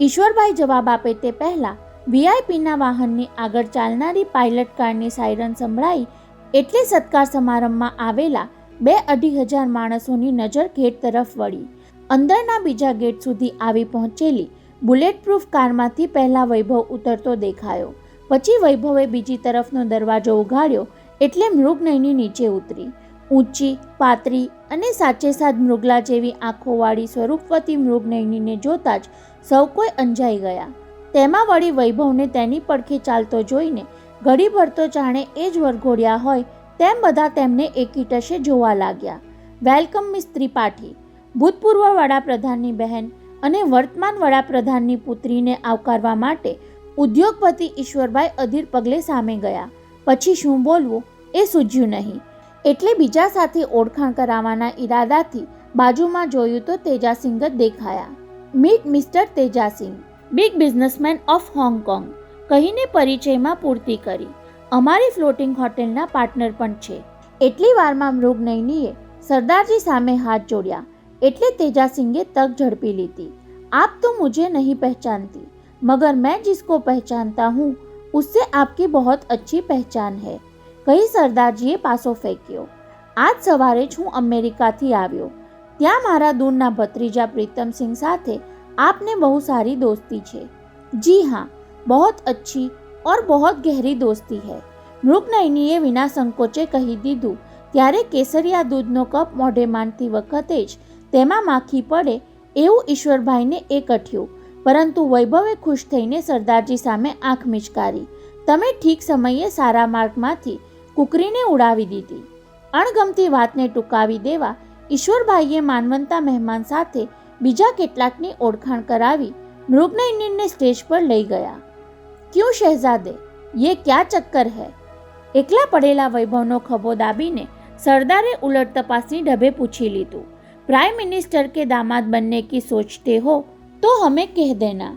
A: ईश्वरभाई जवाब आपे ते पहला વીઆઈપીના વાહનની આગળ ચાલનારી પાયલટ કારની સાયરન સંભળાઈ એટલે સત્કાર સમારંભમાં આવેલા 2-2.5 માણસોની નજર ગેટ તરફ વળી। અંદરના બીજા ગેટ સુધી આવી પહોંચેલી બુલેટ પ્રૂફ કારમાંથી પહેલા વૈભવ ઉતરતો દેખાયો। પછી વૈભવે બીજી તરફનો દરવાજો ઉઘાડ્યો એટલે મૃગનયની નીચે ઉતરી। ઊંચી, પાતળી અને સાચેસાદ મૃગલા જેવી આંખોવાળી સ્વરૂપવતી મૃગનયનીને જોતા જ સૌ કોઈ અંજાઈ ગયા। તેમાં વળી વૈભવને તેની પડખે ચાલતો જોઈને ઘડીભર તો જાણે એ જ વરઘોડ્યા હોય તેમ બધા તેમને એકીટશે જોવા લાગ્યા। Welcome miss Tripathi. ભૂતપૂર્વ વડાપ્રધાનની બહેન અને વર્તમાન વડાપ્રધાનની પુત્રીને આવકારવા માટે ઉદ્યોગપતિ ઈશ્વરભાઈ અધીર પગલે સામે ગયા। પછી શું બોલવું એ સૂઝ્યું નહીં એટલે બીજા સાથે ઓળખાણ કરાવવાના ઈરાદાથી બાજુમાં જોયું તો તેજાસિંહ જ દેખાયા। Meet mister Tejasingh, big businessman of Hong Kong કહીને પરિચયમાં પૂર્તિ કરી। અમારી ફ્લોટિંગ હોટેલના પાર્ટનર પણ છે। એટલી વારમાં મૃગનયનીએ સરદારજી સામે હાથ જોડ્યા એટલે તેજાસિંહે તક ઝડપી લીધી। आप तो मुझे नहीं पहचानती, मगर मैं जिसको पहचानता हूँ उससे आपकी बहुत अच्छी पहचान है, કહી સરદારજીએ પાસો ફેંક્યો। આજ સવારે જ હું અમેરિકાથી આવ્યો। ત્યાં મારા દૂરના ભત્રીજા પ્રીતમસિંહ સાથે आपने बहुत सारी दोस्ती छे। जी हाँ, बहुत अच्छी और बहुत गहरी दोस्ती है, મૃગનયનીએ વિના સંકોચે કહી દીધું। ત્યારે કેસરિયા દૂધનો કપ મોઢે માંડતી વખતે જ તેમાં માખી પડે એવું ઈશ્વરભાઈને એ કઠ્યું। પરંતુ વૈભવે ખુશ થઈને સરદારજી સામે આંખ મિચકારી। તમે ઠીક સમયે સારા માર્ગમાંથી કુકરીને ઉડાવી દીધી। અણગમતી વાતને ટૂંકાવી દેવા ઈશ્વરભાઈએ માનવંતા મહેમાન સાથે બીજા કેટલાકની ઓળખાણ કરાવી મૃગનયનીને સ્ટેજ પર લઈ ગયા। ક્યું શહેજાદે, યે ક્યા ચક્કર હૈ? એકલા પડેલા વૈભવનો ખભો દાબીને સરદારે ઉલટ તપાસની ઢબે પૂછી લીધું। प्राइम मिनिस्टर के दामाद बनने की सोचते हो तो हमें कह देना।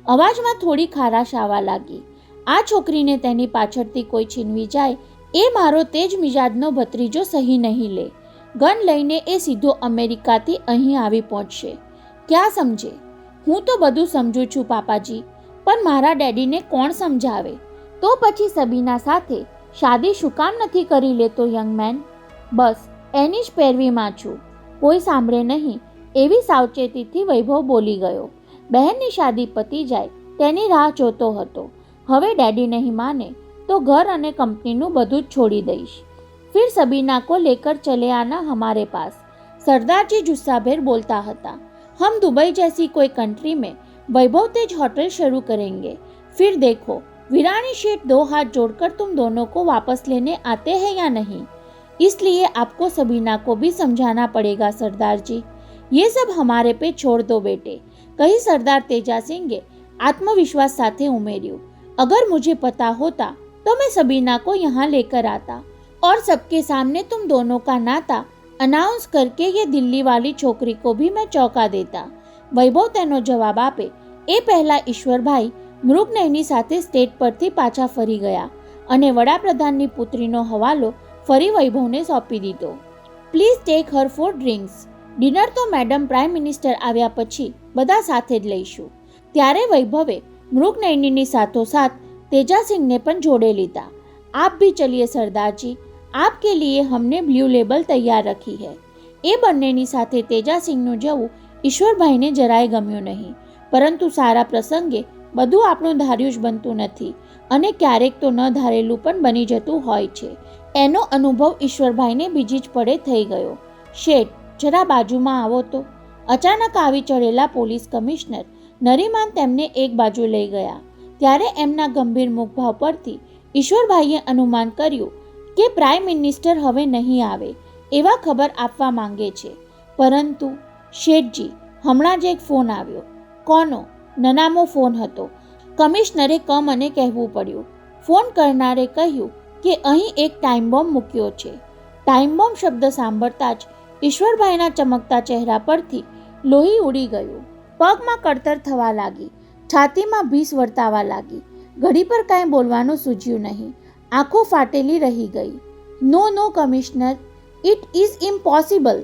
A: અવાજમાં થોડી ખારાશ આવવા લાગી। આ છોકરીને તેની પાછળથી કોઈ છીનવી જાય એ મારો તેજ મિજાજનો ભત્રીજો સહી નહીં લે। ગન લઈને એ સીધો અમેરિકાથી અહીં આવી પહોંચશે। ક્યાં સમજે? હું તો બધું સમજું છું પાપાજી, પણ મારા ડેડીને કોણ સમજાવે? તો પછી સબીના સાથે શાદી શું કામ નથી કરી લેતો યંગ મેન? બસ એની જ પેરવીમાં છું, કોઈ સાંભળે નહીં એવી સાવચેતીથી વૈભવ બોલી ગયો। બહેનની શાદી પતી જાય તેની રાહ જોતો હતો। હવે ડેડી નહીં માને તો ઘર અને કંપનીનું બધું જ છોડી દઈશ। फिर सबीना को लेकर चले आना हमारे पास। सरदारजी जुस्साभेर बोलता હતા। हम दुबई जैसी कोई कंट्री में वैभव तेज होटल शुरू करेंगे, फिर देखो वीरानी शेठ 2 हाथ जोड़कर तुम दोनों को वापस लेने आते हैं या नहीं। इसलिए आपको सबीना को भी समझाना पड़ेगा सरदार जी, ये सब हमारे पे छोड़ दो बेटे, कही सरदार तेजा सिंहे आत्मविश्वास साथे उमेर्યું। अगर मुझे पता होता तो मैं सबीना को यहाँ लेकर आता और सबके सामने तुम दोनों का नाता अनाउंस करके ये दिल्ली वाली छोकरी को भी मैं चौंका देता। वैभव तेनो जवाब आपे એ પહેલા ઈશ્વરભાઈ મૃગનયની સાથે સ્ટેજ પરથી પાછા ફરી ગયા અને વડાપ્રધાનની પુત્રીનો હવાલો ફરી વૈભવને સોંપી દીધો। Please take her for drinks, dinner તો મેડમ પ્રાઇમ મિનિસ્ટર આવ્યા પછી બધા સાથે જ લઈશું। ત્યારે વૈભવે મૃગનયનીની સાથોસાથ તેજાસિંહને પણ જોડે લીધા। આપ ભી ચલિए સરદારજી, આપકે लिए हमने ब्लू लेबल तैयार रखी है। એ બંનેની સાથે તેજાસિંહનું જવું ઈશ્વરભાઈને જરાય ગમ્યું નહીં, પરંતુ સારા પ્રસંગે બધું આપણું ધાર્યું જ બનતું નથી અને ક્યારેક તો ન ધારેલું પણ બની જતું હોય છે। એનો અનુભવ ઈશ્વરભાઈને બીજી જ પડે થઈ ગયો। શેઠ, જરા બાજુમાં આવો તો। અચાનક આવી ચડેલા પોલીસ કમિશનર નરીમાન તેમને એક બાજુ લઈ ગયા। ત્યારે એમના ગંભીર મુખભાવ પરથી ઈશ્વરભાઈએ અનુમાન કર્યું કે પ્રાઇમ મિનિસ્ટર હવે નહીં આવે એવા ખબર આપવા માંગે છે। પરંતુ શેઠજી, હમણાં જ એક ફોન આવ્યો। કોનો? નનામો ફોન હતો. કમિશનરે મને કહેવું પડ્યું. ફોન કરનારે કહ્યું કે અહીં એક ટાઈમ બોમ્બ મૂક્યો છે. ટાઈમ બોમ્બ શબ્દ સાંભળતા જ ઈશ્વરભાઈના ચમકતા ચહેરા પરથી લોહી ઉડી ગયું. પગમાં કળતર થવા લાગી, છાતીમાં ભીસ વર્તાવા લાગી. ઘડી પર કાંઈ બોલવાનું સૂઝ્યું નહીં. આંખો ફાટેલી રહી ગઈ. નો કમિશનર, ઇટ ઇઝ ઇમ્પોસિબલ.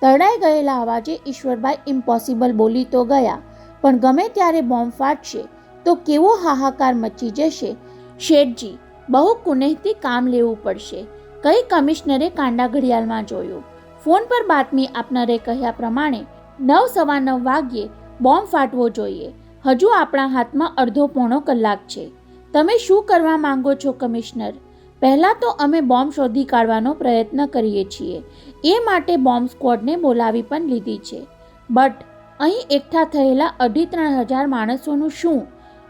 A: તરડાઈ ગયેલા અવાજે ઈશ્વરભાઈ ઇમ્પોસિબલ બોલી તો ગયા, પણ ગમે ત્યારે બોમ્બ ફાટશે તો કેવો હાહાકાર મચી જશે. શેઠજી, બહુ કુનેહથી કામ લેવું પડશે, કઈ કમિશનરે કાંડા ઘડિયાળમાં જોયું. ફોન પર બાતમી આપનારે કહ્યા પ્રમાણે 9:15 વાગ્યે બોમ્બ ફાટવો જોઈએ. હજુ આપણા હાથમાં અડધો પોણો કલાક છે. તમે શું કરવા માંગો છો કમિશનર? પહેલાં તો અમે બોમ્બ શોધી કાઢવાનો પ્રયત્ન કરીએ છીએ. એ માટે બોમ્બ સ્ક્વોડને બોલાવી પણ લીધી છે. બટ અહીં એકઠા થયેલા 2,500 માણસોનું શું?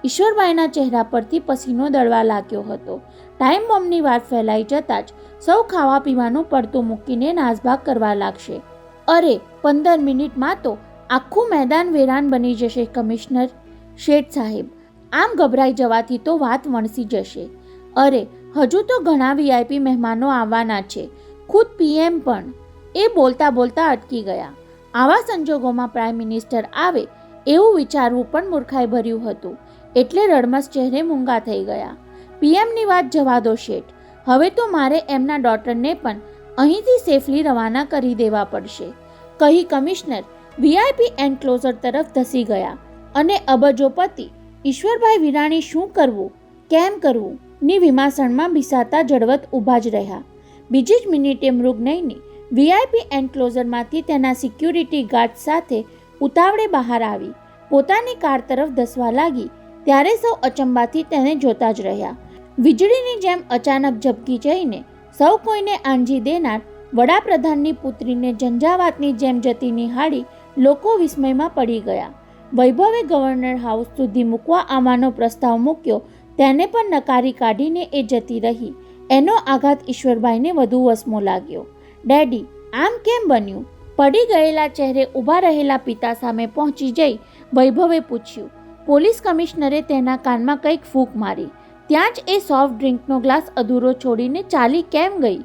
A: ઈશ્વરભાઈના ચહેરા પરથી પસીનો દળવા લાગ્યો હતો. ટાઈમ બોમ્બની વાત ફેલાઈ જતાં જ સૌ ખાવા પીવાનું પડતું મૂકીને નાસભાગ કરવા લાગશે. અરે 15 મિનિટમાં તો આખું મેદાન વેરાન બની જશે કમિશનર. શેઠ સાહેબ, આમ ગભરાઈ જવાથી તો વાત વણસી જશે. અરે હજુ તો ઘણા વીઆઈપી મહેમાનો આવવાના છે, ખુદ પીએમ પણ. એ બોલતા બોલતા અટકી ગયા. આવા સંજોગોમાં પ્રાઇમ મિનિસ્ટર આવે એવું વિચારવું પણ મૂર્ખાઈ ભર્યું હતું, એટલે રડમસ ચહેરે મૂંગા થઈ ગયા. પીએમની વાત જવા દો શેઠ, હવે તો મારે એમના ડોટરને પણ અહીંથી સેફલી રવાના કરી દેવા પડશે, કહી કમિશનર વીઆઈપી એન્ક્લોઝર તરફ ધસી ગયા. અને અબજોપતિ ઈશ્વરભાઈ વિરાણી શું કરવું, કેમ કરવું ની વિમાસણમાં બિસાતા જડવત ઊભા જ રહ્યા. બીજી જ મિનિટે મૃગનયની વીઆઈપી એન્ક્લોઝરમાંથી તેના સિક્યુરિટી ગાર્ડ સાથે ઉતાવળે બહાર આવી પોતાની કાર તરફ ધસવા લાગી. ત્યારે સૌ અચંબાથી તેને જોતા જ રહ્યા. વીજળીની જેમ અચાનક ઝબકી જઈને સૌ કોઈને આંજી દેનાર વડાપ્રધાનની પુત્રીને ઝંઝાવાતની જેમ જતી નિહાળી લોકો વિસ્મયમાં પડી ગયા. વૈભવે ગવર્નર હાઉસ સુધી મૂકવા આવવાનો પ્રસ્તાવ મૂક્યો, તેને પણ નકારી કાઢીને એ જતી રહી. એનો આઘાત ઈશ્વરભાઈને વધુ વસમો લાગ્યો. ડેડી, આમ કેમ બન્યું? પડી ગયેલા ચહેરે ઊભા રહેલા પિતા સામે પહોંચી જઈ વૈભવે પૂછ્યું. પોલીસ કમિશનરે તેના કાનમાં કંઈક ફૂંક મારી. ત્યાં જ એ સોફ્ટ ડ્રિંકનો ગ્લાસ અધૂરો છોડીને ચાલી કેમ ગઈ?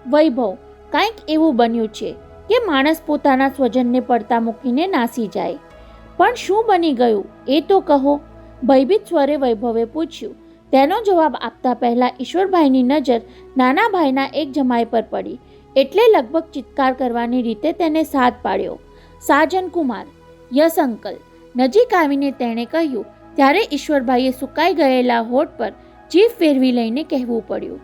A: વૈભવ, કંઈક એવું બન્યું છે કે માણસ પોતાના સ્વજનને પડતા મૂકીને નાસી જાય. પણ શું બની ગયું એ તો કહો, ભયભીત સ્વરે વૈભવે પૂછ્યું. તેનો જવાબ આપતા પહેલા ઈશ્વરભાઈની નજર નાના ભાઈના એક જમાઈ પર પડી, એટલે લગભગ ચિત્કાર કરવાની રીતે તેને સાથ પાડ્યો. સાજન કુમાર, યસ અંકલ, નજીક આવીને તેણે કહ્યું. ત્યારે ઈશ્વરભાઈએ સુકાઈ ગયેલા હોઠ પર જીભ ફેરવી લઈને કહેવું પડ્યું.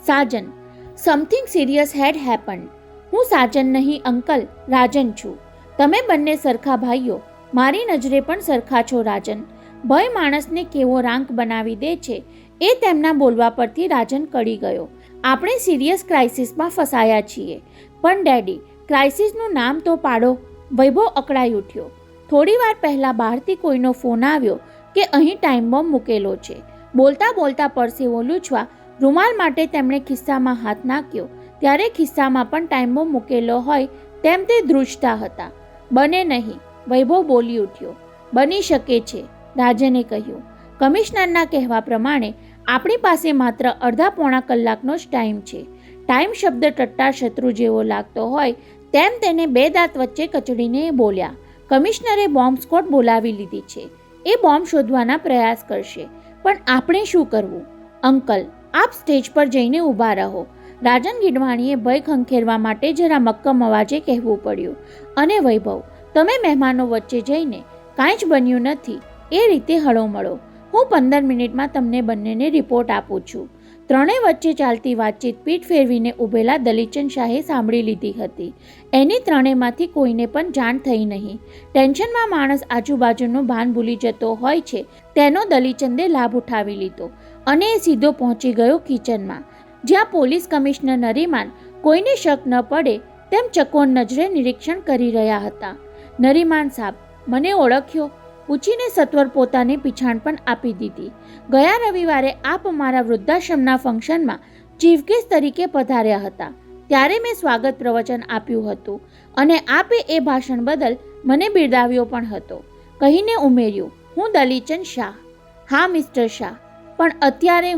A: સાજન, સમથિંગ સિરિયસ હેડ હેપન્ડ. હું સાજન નહીં અંકલ, રાજન છું. તમે બંને સરખા ભાઈઓ, મારી નજરે પણ સરખા છો રાજન. ભય માણસને કેવો રાંક બનાવી દે છે એ તેમના બોલવા પરથી રાજન કળી ગયો. આપણે સિરિયસ ક્રાઇસિસમાં ફસાયા છીએ. પણ ડેડી, ક્રાઇસિસનું નામ તો પાડો. વૈભવ અકળાઈ ઉઠ્યો. થોડી વાર પહેલાં બહારથી કોઈનો ફોન આવ્યો કે અહીં ટાઈમ બોમ્બ મૂકેલો છે. બોલતા બોલતા પરસેવો લૂછવા રૂમાલ માટે તેમણે ખિસ્સામાં હાથ નાખ્યો. ત્યારે ખિસ્સામાં પણ ટાઈમ બોમ્બ મૂકેલો હોય તેમ તે ધ્રુજતા હતા. બને નહીં, વૈભવ બોલી ઉઠ્યો. બની શકે છે, રાજને કહ્યું. કમિશનરના કહેવા પ્રમાણે આપણી પાસે માત્ર અડધા પોણા કલાકનો જ ટાઈમ છે. ટાઈમ શબ્દ ટટ્ટાર શત્રુ જેવો લાગતો હોય તેમ તેને બે દાંત વચ્ચે કચડીને બોલ્યા. કમિશનરે બોમ્બ સ્ક્વોડ બોલાવી લીધી છે. એ બોમ્બ શોધવાના પ્રયાસ કરશે. પણ આપણે શું કરવું? અંકલ, આપ સ્ટેજ પર જઈને ઊભા રહો. રાજન ગીડવાણીએ ભય ખંખેરવા માટે જરા મક્કમ અવાજે કહેવું પડ્યું. અને વૈભવ, તમે મહેમાનો વચ્ચે જઈને કાંઈ જ બન્યું નથી એ રીતે હળોમળો. હું 15 મિનિટમાં તમને બંનેને રિપોર્ટ આપું છું. ત્રણેય વચ્ચે ચાલતી વાતચીત પીઠ ફેરવીને ઊભેલા દલીચંદ શાહે સાંભળી લીધી હતી. એની ત્રણેયમાંથી કોઈને પણ જાણ થઈ નહીં. ટેન્શનમાં માણસ આજુબાજુનું ભાન ભૂલી જતો હોય છે, તેનો દલીચંદે લાભ ઉઠાવી લીધો અને એ સીધો પહોંચી ગયો કિચનમાં, જ્યાં પોલીસ કમિશનર નરીમાન કોઈને શક ન પડે તેમ ચકોર નજરે નિરીક્ષણ કરી રહ્યા હતા. નરીમાન સાહેબ, મને ઓળખ્યો? પૂછીને સત્વર પોતાની પીછાણ પણ આપી દીધી. ગયા રવિવારે આપ અમારા વૃદ્ધાશ્રમના ફંક્શનમાં ચીફ ગેસ્ટ તરીકે પધાર્યા હતા. ત્યારે મેં સ્વાગત પ્રવચન આપ્યું હતું અને આપે એ ભાષણ બદલ મને બિરદાવ્યો પણ હતો. કહીને ઉમેર્યું, હું દલીચંદ શાહ. હા મિસ્ટર શાહ, પણ અત્યારે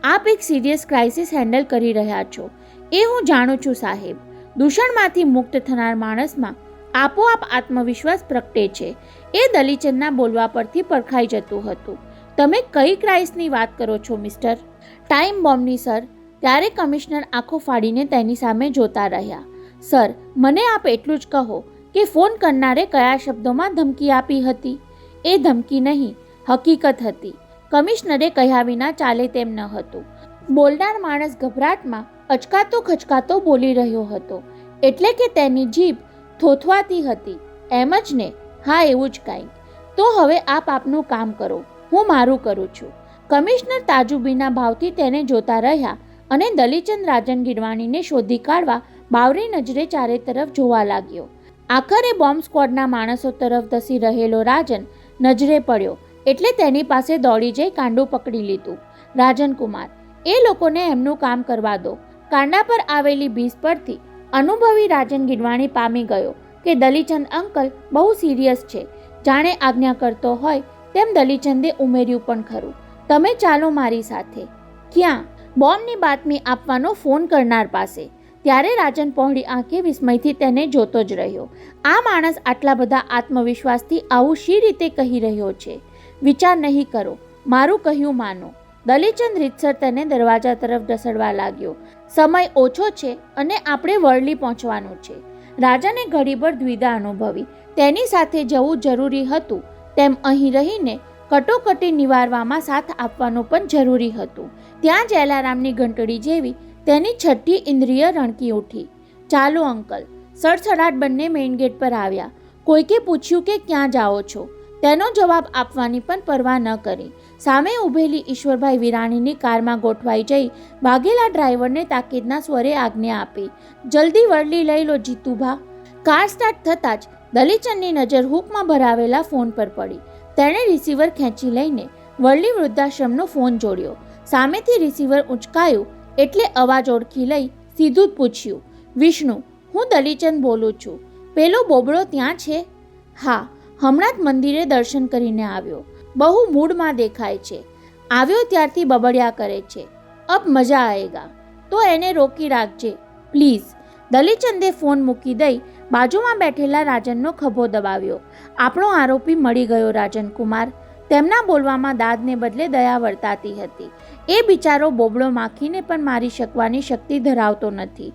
A: આપ એક સિરિયસ ક્રાઇસિસ હેન્ડલ કરી રહ્યા છો એ હું જાણું છું સાહેબ. દૂષણમાંથી મુક્ત થનાર માણસમાં આપોઆપ આત્મવિશ્વાસ પ્રગટે છે એ દલીચંદના બોલવા પરથી પરખાઈ જતું હતું. તમે કઈ ક્રાઇસની વાત કરો છો મિસ્ટર? ટાઈમ બોમ્બની સર. ત્યારે કમિશનર આંખો ફાડીને તેની સામે જોતા રહ્યા. સર, મને આપ એટલું જ કહો કે ફોન કરનારે કયા શબ્દોમાં ધમકી આપી હતી? એ ધમકી નહીં, હકીકત હતી. કમિશનરે કહ્યા વિના ચાલે તેમ ન હતું. બોલનાર માણસ ગભરાટમાં અચકાતો ખચકાતો બોલી રહ્યો હતો, એટલે કે તેની જીભ થોથવાતી હતી. એમ જ ને? હા, એવું જ કાંઈક. તો હવે આપ આપનું કામ કરો, હું મારું કરું છું. કમિશનર તાજુબીના ભાવથી તેને જોતા રહ્યા અને દલીચંદ રાજન ગીડવાણીને શોધી કાઢવા બાવરી નજરે ચારે તરફ જોવા લાગ્યો. આખરે બોમ્બ સ્ક્વોડના માણસો તરફ ધસી રહેલો રાજન નજરે પડ્યો એટલે તેની પાસે દોડી જઈ કાંડું પકડી લીધું. રાજનકુમાર, એ લોકોને એમનું કામ કરવા દો. કાંડા પર આવેલી ભીસ પરથી અનુભવી રાજન ગીડવાણી પામી ગયો કે દલીચંદ અંકલ બહુ સિરિયસ છે. જાણે આજ્ઞા કરતો હોય તેમ દલીચંદે ઉમેર્યું પણ ખરું, તમે ચાલો મારી સાથે. ક્યાં? બોમ્બની બાતમી આપવાનો ફોન કરનાર પાસે. ત્યારે રાજન પહોળી આંખે વિસ્મયથી તેને જોતો જ રહ્યો. આ માણસ આટલા બધા આત્મવિશ્વાસથી આવું શી રીતે કહી રહ્યો છે? વિચાર નહીં કરો, મારું કહ્યું માનો. દલીચંદ રીતસર તેને દરવાજા તરફ ઢસડવા લાગ્યો. સમય ઓછો છે અને આપણે વરલી પહોંચવાનું છે. રાજાને ઘડીભર દ્વિધા અનુભવી. તેની સાથે જવું જરૂરી હતું તેમ અહીં રહીને કટોકટી નિવારવામાં સાથ આપવાનું પણ જરૂરી હતું. ત્યાં જ એલારામની ઘંટડી જેવી તેની છઠ્ઠી ઇન્દ્રિય રણકી ઉઠી. ચાલો અંકલ. સડસડાટ બંને મેઇન ગેટ પર આવ્યા. કોઈકે પૂછ્યું કે ક્યાં જાઓ છો? તેનો જવાબ આપવાની પણ પરવા ન કરી સામે ઊભેલી ઈશ્વરભાઈ વિરાણીની કારમાં ગોઠવાઈ જઈ ભાગેલા ડ્રાઈવરને તાકીદના સ્વરે આજ્ઞા આપી. જલ્દી વરલી લઈ લો જીતુભા. કાર સ્ટાર્ટ થતાં જ દલીચંદની નજર હૂકમાં ભરાવેલા ફોન પર પડી. તેણે રિસીવર ખેંચી લઈને વરલી વૃદ્ધાશ્રમનો ફોન જોડ્યો. સામેથી રિસીવર ઉંચકાયું એટલે અવાજ ઓળખી લઈ સીધું જ પૂછ્યું, વિષ્ણુ, હું દલીચંદ બોલું છું. પેલો બોબડો ત્યાં છે? હા, હમણાં જ મંદિરે દર્શન કરીને આવ્યો. બહુ મૂડમાં દેખાય છે. આવ્યો ત્યારથી બબડ્યા કરે છે. અબ મજા આયેગા. તો એને રોકી રાખજે પ્લીઝ. દલીચંદે ફોન મૂકી દઈ બાજુમાં બેઠેલા રાજનનો ખભો દબાવ્યો. આપણો આરોપી મળી ગયો રાજનકુમાર. તેમના બોલવામાં દાદને બદલે દયા વર્તાતી હતી. એ બિચારો બોબડો માખીને પણ મારી શકવાની શક્તિ ધરાવતો નથી.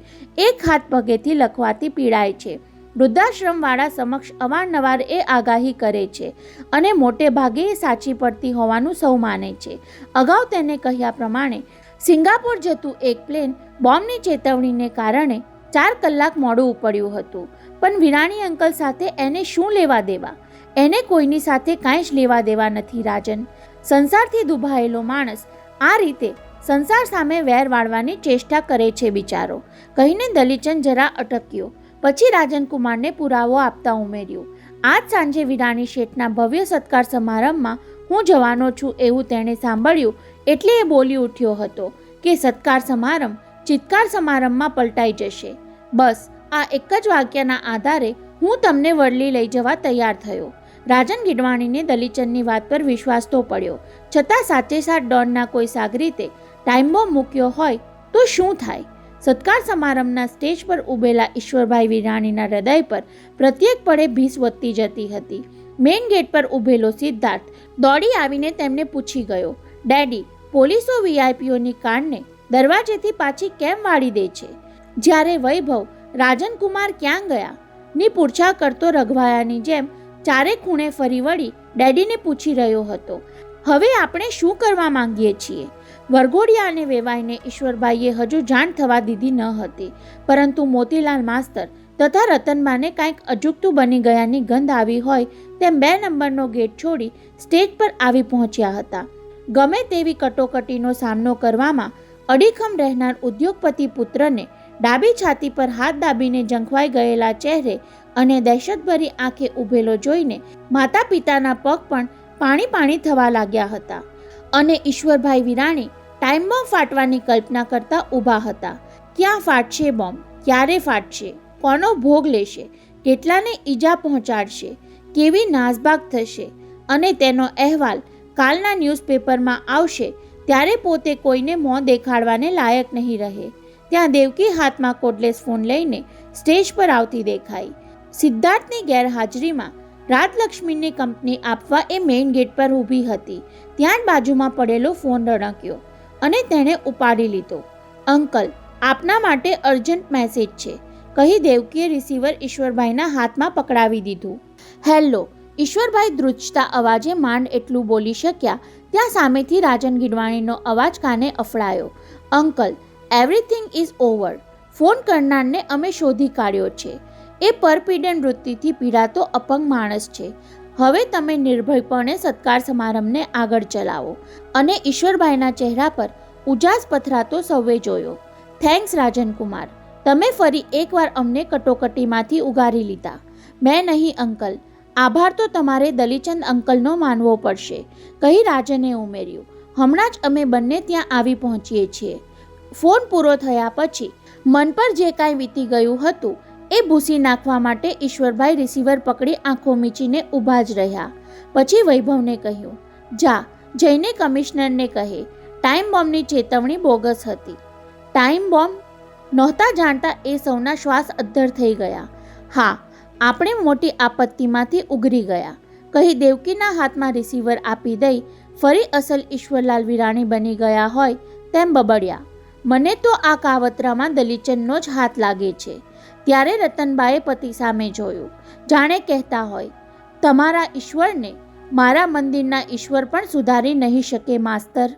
A: એક હાથ પગેથી લખવાથી પીડાય છે. વૃદ્ધાશ્રમવાળા સમક્ષ અવારનવાર એ આગાહી કરે છે અને મોટે ભાગે એ સાચી પડતી હોવાનું સૌ માને છે. અગાઉ તેને કહ્યા પ્રમાણે સિંગાપોર જતું એક પ્લેન બોમ્બની ચેતવણીને કારણે 4 કલાક મોડું ઉપડ્યું હતું. પણ વિરાણી અંકલ સાથે એને શું લેવા દેવા? એને કોઈની સાથે કાંઈ જ લેવા દેવા નથી રાજન. સંસારથી દુભાયેલો માણસ આ રીતે સંસાર સામે વેર વાળવાની ચેષ્ટા કરે છે બિચારો, કહીને દલીચંદ જરા અટક્યો. પછી રાજનકુમારને પુરાવો આપતા ઉમેર્યું, આજ સાંજે વિરાણી શેઠના ભવ્ય સત્કાર સમારંભમાં હું જવાનો છું એવું તેણે સાંભળ્યું એટલે એ બોલી ઉઠ્યો હતો કે સત્કાર સમારંભ ચિત્કાર સમારંભમાં પલટાઈ જશે. બસ આ એક જ વાક્યના આધારે હું તમને વરલી લઈ જવા તૈયાર થયો. રાજન ગીડવાણીને દલીચંદની વાત પર વિશ્વાસ તો પડ્યો, છતાં સાચે સાચ ડોનના કોઈ સાગરીતે ટાઈમ બોમ્બ મૂક્યો હોય તો શું થાય? સત્કાર સમારંભના સ્ટેજ પર ઊભેલા ઈશ્વરભાઈ વિરાણીના હૃદય પર પ્રત્યેક પળે ભીસ વધતી જતી હતી. મેઇન ગેટ પર ઊભેલો સિદ્ધાર્થ દોડી આવીને તેમને પૂછી ગયો, ડેડી, પોલીસો વીઆઈપીઓની કારને દરવાજેથી પાછી કેમ વાળી દે છે? જ્યારે વૈભવ રાજનકુમાર ક્યાં ગયા ની પૂછા કરતો રઘવાયાની જેમ ચારે ખૂણે ફરી વળી ડેડીને પૂછી રહ્યો હતો. હવે આપણે શું કરવા માંગીએ છીએ? વરઘોડિયા અને વેવાઈને ઈશ્વરભાઈએ હજુ જાણ થવા દીધી ન હતી, પરંતુ મોતીલાલ માસ્તર તથા રતનબાને કાંઈક અજુગતું બની ગયાની ગંધ આવી હોય તેમ 2 નંબરનો ગેટ છોડી સ્ટેજ પર આવી પહોંચ્યા હતા. ગમે તેવી કટોકટીનો સામનો કરવામાં અડીખમ રહેનાર ઉદ્યોગપતિ પુત્રને ડાબી છાતી પર હાથ દાબીને ઝંખવાઈ ગયેલા ચહેરે અને દહેશતભરી આંખે ઊભેલો જોઈને માતા પિતાના પગ પણ પાણી પાણી થવા લાગ્યા હતા. અને ઈશ્વરભાઈ વિરાણી ટાઈમ બોમ્બ ફાટવાની કલ્પના કરતા ઊભા હતા. ક્યાં ફાટશે બોમ્બ? ક્યારે ફાટશે? કોનો ભોગ લેશે? કેટલાને ઈજા પહોંચાડશે? કેવી નાસભાગ થશે? અને તેનો અહેવાલ કાલના ન્યૂઝપેપરમાં આવશે ત્યારે પોતે કોઈને મોં દેખાડવાને લાયક નહીં રહે. ત્યાં દેવકી હાથમાં કોર્ડલેસ ફોન લઈને સ્ટેજ પર આવતી દેખાઈ. સિદ્ધાર્થની ગેરહાજરીમાં રાજલક્ષ્મીને કંપની આપવા એ મેઇન ગેટ પર ઊભી હતી. ત્યાં જ બાજુમાં પડેલો ફોન રણક્યો અને તેણે ઉપાડી લીધો. અંકલ, આપના માટે અર્જન્ટ મેસેજ છે, કહી દેવકીએ રિસીવર ઈશ્વરભાઈના હાથમાં પકડાવી દીધું. હેલો, ઈશ્વરભાઈ ધ્રુજતા અવાજે માંડ એટલું બોલી શક્યા ત્યાં સામેથી રાજન ગીડવાણીનો અવાજ કાને અફડાયો. Uncle, everything is over. Phone કરનારને અમે શોધી કાઢ્યો છે. એ પરપીડન વૃત્તિથી પીડાતો અપંગ માણસ છે. હવે તમે નિર્ભયપણે સત્કાર સમારંભને આગળ ચલાવો. અને ઈશ્વરભાઈના ચહેરા પર ઉજાસ પથરાતો સૌએ જોયો. થેન્ક્સ રાજનકુમાર, તમે ફરી એકવાર અમને કટોકટીમાંથી ઉગારી લીધા. મેં નહીં અંકલ, આભાર તો તમારે દલીચંદ અંકલનો માનવો પડશે, કહી રાજને ઉમેર્યું. હમણાં જ અમે બંને ત્યાં આવી પહોંચીએ છીએ. ફોન પૂરો થયા પછી મન પર જે કાંઈ વીતી ગયું હતું એ ભૂસી નાખવા માટે ઈશ્વરભાઈ રિસીવર પકડી આંખો મીચીને ઊભા જ રહ્યા. પછી વૈભવને કહ્યું, જા જઈને કમિશનરને કહે ટાઈમ બોમ્બની ચેતવણી બોગસ હતી. Time bomb? નહોતા જાણતા એ સૌના શ્વાસ અદ્ધર થઈ ગયા. હા, આપણે મોટી આપત્તિમાંથી ઉગરી ગયા, કહી દેવકીના હાથમાં રિસીવર આપી દઈ ફરી અસલ ઈશ્વરલાલ વિરાણી બની ગયા હોય તેમ બબડ્યા. મને તો આ કાવતરામાં દલીચંદનો જ હાથ લાગે છે. ત્યારે રતનબાએ પતિ સામે જોયું, જાણે કહેતા હોય, તમારા ઈશ્વરને મારા મંદિરના ઈશ્વર પણ સુધારી નહીં શકે માસ્તર.